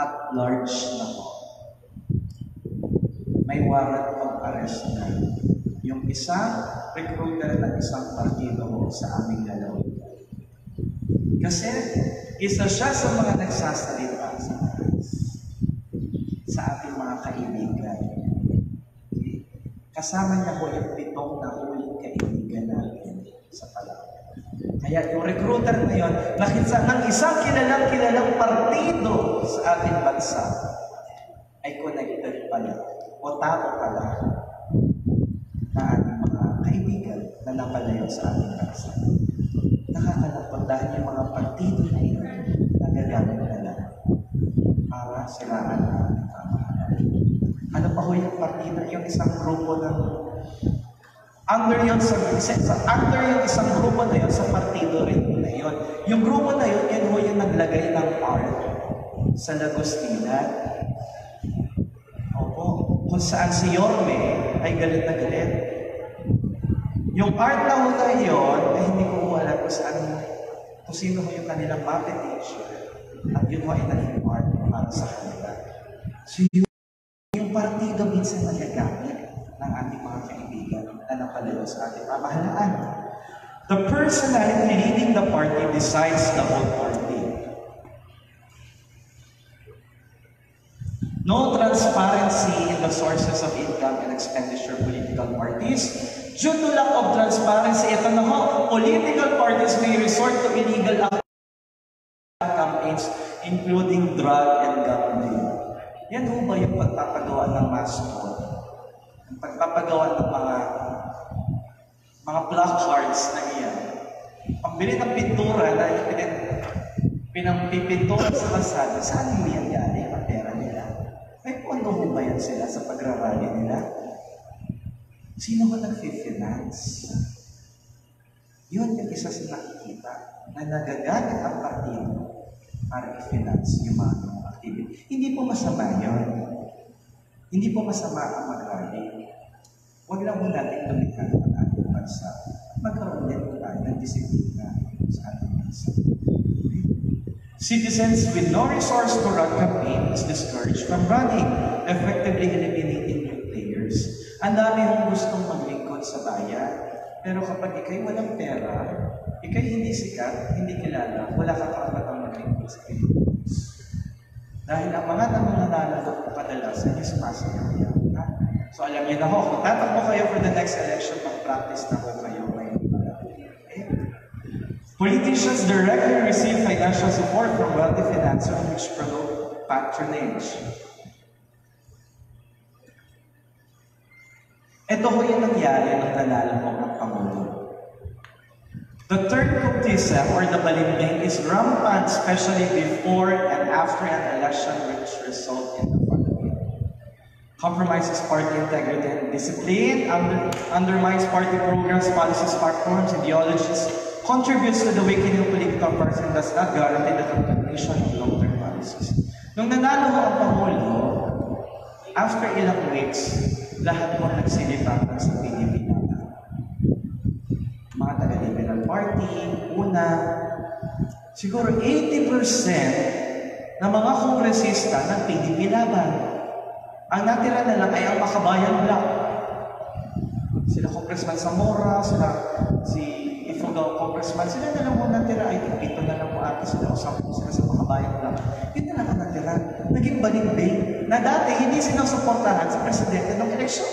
at large na po. May warrant of arrest na. Yung isang recruiter ng isang partido sa aming lalawigan. Kasi isa siya sa mga nagsasalita sa ating mga kaibigan. Okay? Kasama niya po yung 7 na huling kaibigan natin sa Palawan. Kaya yung recruiter na yun, nakita ng isang kilalang partido sa ating bansa ay connected pala o tao pala na ating mga kaibigan na napalayo sa ating bansa. Nakakalapot dahil yung mga partido na yun nagagamit na lang para siraan ang ating pamahalaan. Ano pa ho yung partido? Yung isang grupo ng under yung isang grupo na yun sa partido rin na yun. Yung grupo na yun, yan ho yung naglagay ng art sa Lagostina. Opo, kung saan si Yorme ay galit na galit. Yung art na ho na yun, ay hindi ko alam kung sino ho yung kanilang puppet teacher. At yun ho ay naging art para sa kanila. So yung partido minsan nagagamit ng ating mga kaibigan na napalayo sa ating pamahalaan. The personality leading the party decides the whole party. No transparency in the sources of income and expenditure of political parties. Due to lack of transparency, ito na ho, political parties may resort to illegal campaigns, including drug and gambling. Yan ho ba yung pagpapagawa ng mascot? Ang pagpapagawa ng mga placards na iyan. Pambili ng pintura na pinagpipintura sa kalsada, saan mo yan galing ang pera nila? May pondo ho ba yan sila sa pagrarally nila? Sino ba nag-finance? Yun yung isa sa nakikita na nagagamit ang partido para i-finance yung mga activity. Hindi po masama yun. Hindi po masama ang mag-rally. Huwag lang po natin lumihan ang ating bansa. Magkaroon din po tayo ng disiplina sa ating bansa. Citizens with no resource to run campaign is discouraged from running, effectively eliminating new players. Ang dami hong gustong maglingkod sa bayan, pero kapag ikay walang pera, ikay hindi sikat, hindi kilala, wala kang karapatang maglingkod sa Pilipinas. Dahil ang mga nangangalala po kadalasan ay sumasaya. So alam niyo na ho, kung tatakbo kayo for the next election, mag-practice na ho kayo ngayon. Okay? Politicians directly receive financial support from wealthy financiers which promote patronage. Ito ho yung nangyari nung nanalo po ng Pangulo. The third cultism or the balimbing is rampant, especially before and after an election which result in the following. Compromises party integrity and discipline, undermines party programs, policies, platforms, ideologies, contributes to the weakening of political parties and does not guarantee the continuation of long-term policies. Nung nanalo ho ang Pangulo, After ilang weeks, lahat po nagsilipakan sa PDP natin. Mga taga-Liberal Party, una, siguro 80% ng mga kongresista ng PDP laban. Ang natira na lang ay ang Makabayan Bloc. Sila Congressman Zamora, sila si Ifugao Congressman, sila na lang po natira. Ay, ito na lang po ata sila o 10 sila sa Makabayan Bloc. Yun na lang ang natira. Naging balimbing na dati hindi sinusuportahan sa presidente ng eleksyon.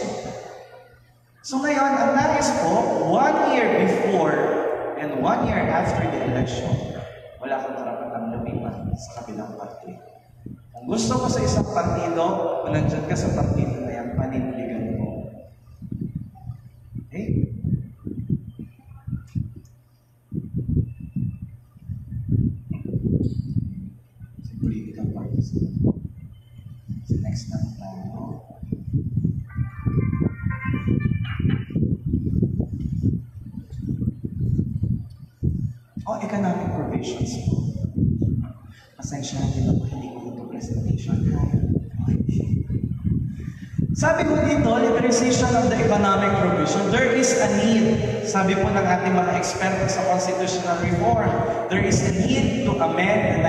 So ngayon, ang nais po, 1 year before and 1 year after the election, wala kang karapatang lumipat sa kabilang party. Kung gusto mo sa isang partido, kung nandyan ka sa partido na yan, panindigan mo. Okay? Sa political parties. So next na tayo. Economic provisions po. Pasensya natin ako, hindi ko ito presentation. Sabi ko dito, liberalization of the economic provision, there is a need. Sabi po ng ating mga eksperto sa constitutional reform, there is a need to amend the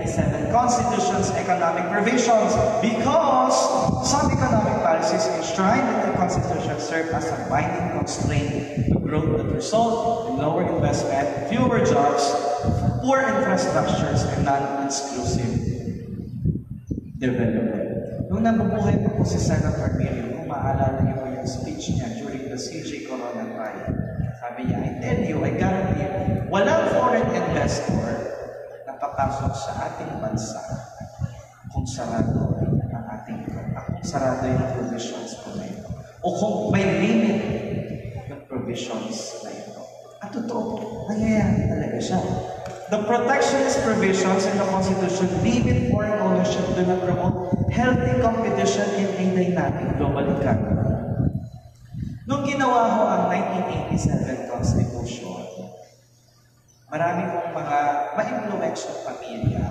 1987 Constitution's economic provisions because some economic policies enshrined in the Constitution serve as a binding constraint to growth that result in lower investment, fewer jobs, poor infrastructures, and non-exclusive development. Nung nabubuhay po si Senator Miriam, kung maalala niyo po yung speech niya during the CJ Corona trial, sabi niya, I tell you, I guarantee you, walang foreign investor na papasok sa ating bansa kung sarado ang ating kung sarado yung provisions po na ito. O kung may limit yung provisions na ito. At totoo, nangyayari talaga siya. The protectionist provisions in the Constitution limit foreign ownership to not promote healthy competition in a dynamic global economy. Nung ginawa ho ang 1987 Constitution, marami pong mga ma-influential pamilya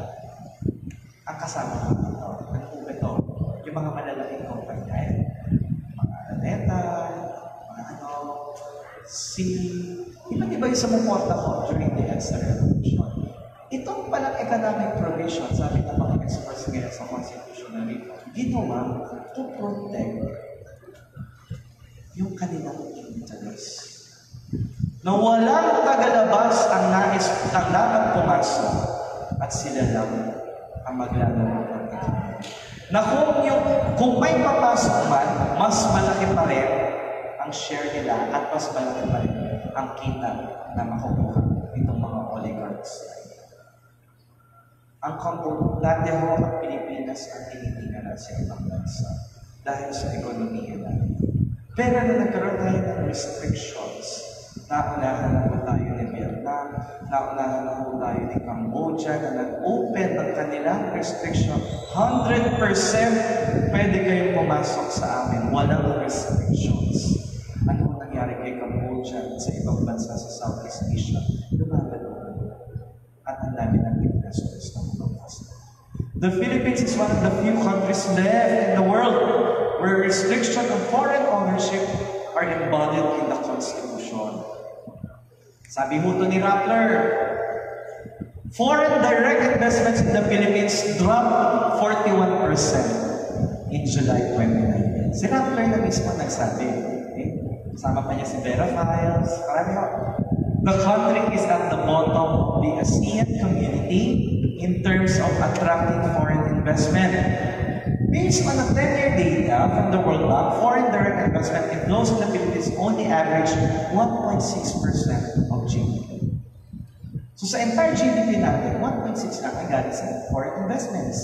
ang kasama ko dito. Ano po ba ito? Yung mga malalaking kumpanya, mga Araneta, mga iba't iba yung sumuporta ko during the EDSA Revolution. Itong palang economic provision, sabi ng mga experts ngayon sa constitutional reform, ginawa to protect yung kanilang interest. Na walang tagalabas ang nais ang dapat pumasok at sila lang ang maglalaro ng economy. Na kung may papasok man, mas malaki pa rin ang share nila at mas malaki pa rin ang kita na makukuha itong mga oligarchs. Ang dati ho ang Pilipinas ang tinitingnan sa ibang bansa dahil sa ekonomiya natin. Pero na nagkaroon tayo ng restrictions, naunahan na po tayo ni Vietnam, naunahan na po tayo ni Cambodia na nag-open ng kanilang restriction. 100% pwede kayong pumasok sa amin, walang restrictions. Ano ang nangyari kay Cambodia at sa ibang bansa sa Southeast Asia? Lumagano. At ang dami ng investors na lumabas. The Philippines is one of the few countries left in the world where restriction of foreign ownership are embodied in the Constitution. Sabi ho to ni Rappler, foreign direct investments in the Philippines dropped 41% in July 2019. Si Rappler na mismo nagsabi. Okay? Kasama pa niya si Vera Files. Marami ho. The country is at the bottom of the ASEAN community in terms of attracting foreign investment. Based on the 10-year data from the World Bank, foreign direct investment inflows in the Philippines only average 1.6% of GDP. So sa entire GDP natin, 1.6 lang ang galing sa foreign investments.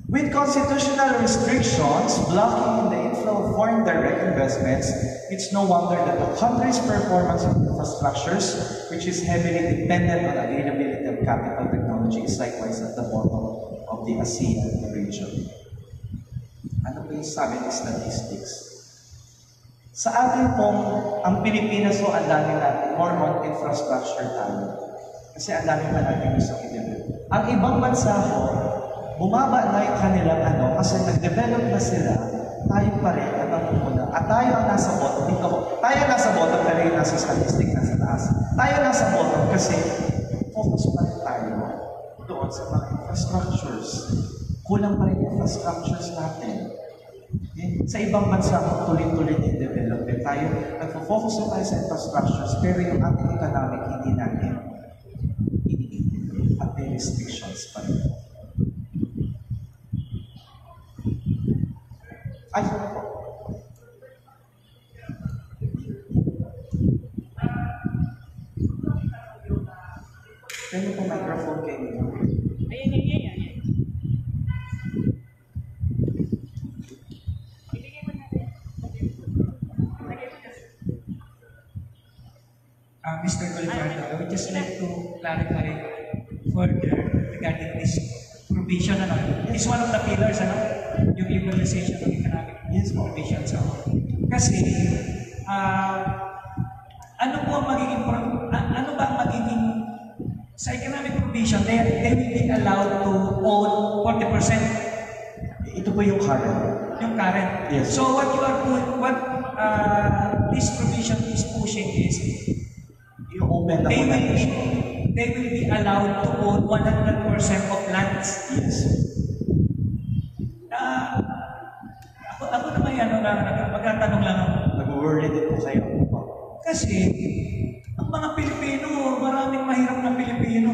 With constitutional restrictions blocking the inflow of foreign direct investments, it's no wonder that the country's performance of infrastructures, which is heavily dependent on availability of capital technology, is likewise at the bottom of the ASEAN region. Ano ba yung sabi ng statistics? Sa atin pong, ang Pilipinas po, ang dami natin, more on infrastructure tayo. Kasi ang dami pa natin gusto i-develop. Ang ibang bansa po, bumaba na yung kanilang kasi nag-develop na sila tayo pa rin ang namumuna. At tayo ang nasa bottom. Tayo ang nasa bottom, pero yung nasa statistic nasa taas. Tayo nasa bottom kasi focus pa rin tayo doon sa mga infrastructures. Kulang pa rin infrastructures natin. Okay? Sa ibang bansa, kung tuloy-tuloy yung development, tayo, nag-focus na tayo sa infrastructures, pero yung ating economic, hindi natin iniintindi. At may restrictions pa rin. Ay, ano po? Kaya po microphone kayo. Mr. Golfando, I would just like to clarify further regarding this provision. It's one of the pillars, yung liberalization of economic provision. So, kasi, ano ba ang magiging sa economic provision, they will be allowed to own 40%. Ito po yung current. Yung current. Yes. So what you are doing, what this provision is pushing is, Yung open na they will be allowed to own 100% of lands. Yes. Ako naman yan, magtatanong lang ako. Nag-worry din po kayo. Kasi, ang mga Pilipino, maraming mahirap na Pilipino,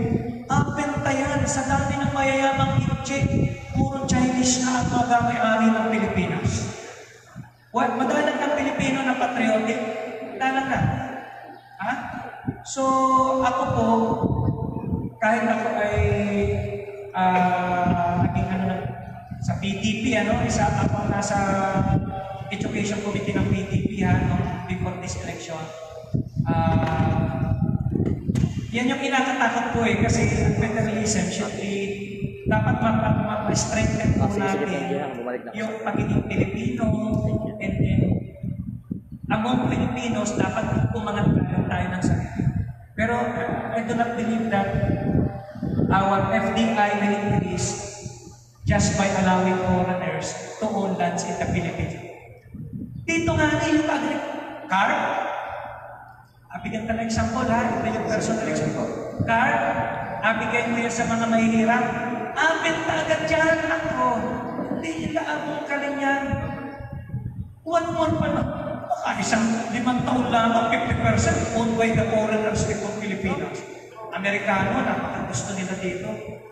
benta yan sa dami ng mayayamang inche, puro Chinese na ang magamay-ari ng Pilipinas. Madalang ng Pilipino na patriotic, madalang na. Ha? So, ako po, kahit ako ay naging sa PDP, isa ako nasa Education Committee ng PDP before this election. Yan yung kinakatakot ko kasi federalism should be dapat ma-strengthen po natin yung pagiging Pilipino, and then among Filipinos dapat umangat tayo ng sarili. Pero I do not believe that our FDI will increase just by allowing foreigners to own lands in the Philippines. Dito nga yung car, bigyan ka ng example ito yung personal example. Car, bigyan mo yan sa mga mahihirap, benta agad dyan, ako. Hindi nila abong kaling yan. 1 month pa na. Isang 5 taon lamang, 50% owned by the foreigners itong Pilipinas. Amerikano, napakagusto nila dito.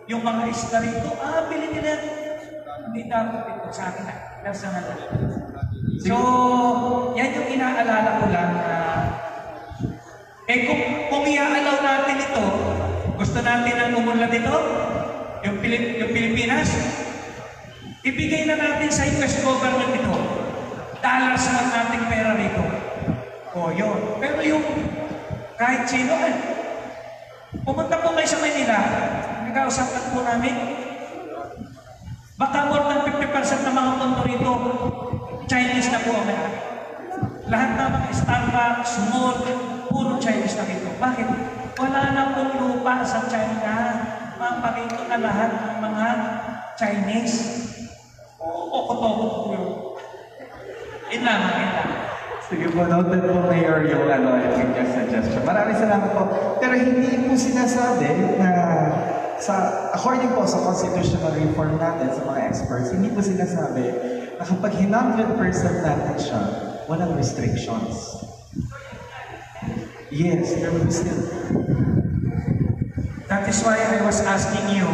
Yung mga isla rito, bilhin nila. Hindi dapat ito sa akin. Personal na. So, yan yung inaalala ko lang na kung i-allow natin ito, gusto natin ang umunlad ito, yung Pilipinas, ibigay na natin sa US government ito. Dollars lang nating pera rito. Yun. Pero yung kahit sino, pumunta po kayo sa Manila, nag-ausapan po namin, baka more than 50% ng mga kondo rito, Chinese na po ang lahat ng mga Starbucks, mall, puro Chinese na rito. Bakit? Wala na pong lupa sa China. Maparito na lahat ng mga Chinese. Okotoko po yun. Yun. Sige po, noted po Mayor yung yung suggestion. Maraming salamat po. Pero hindi po sinasabi na according po sa constitutional reform natin sa mga experts, hindi po sinasabi na kapag 100% natin siya, walang restrictions. Yes, there will be still. That is why I was asking you,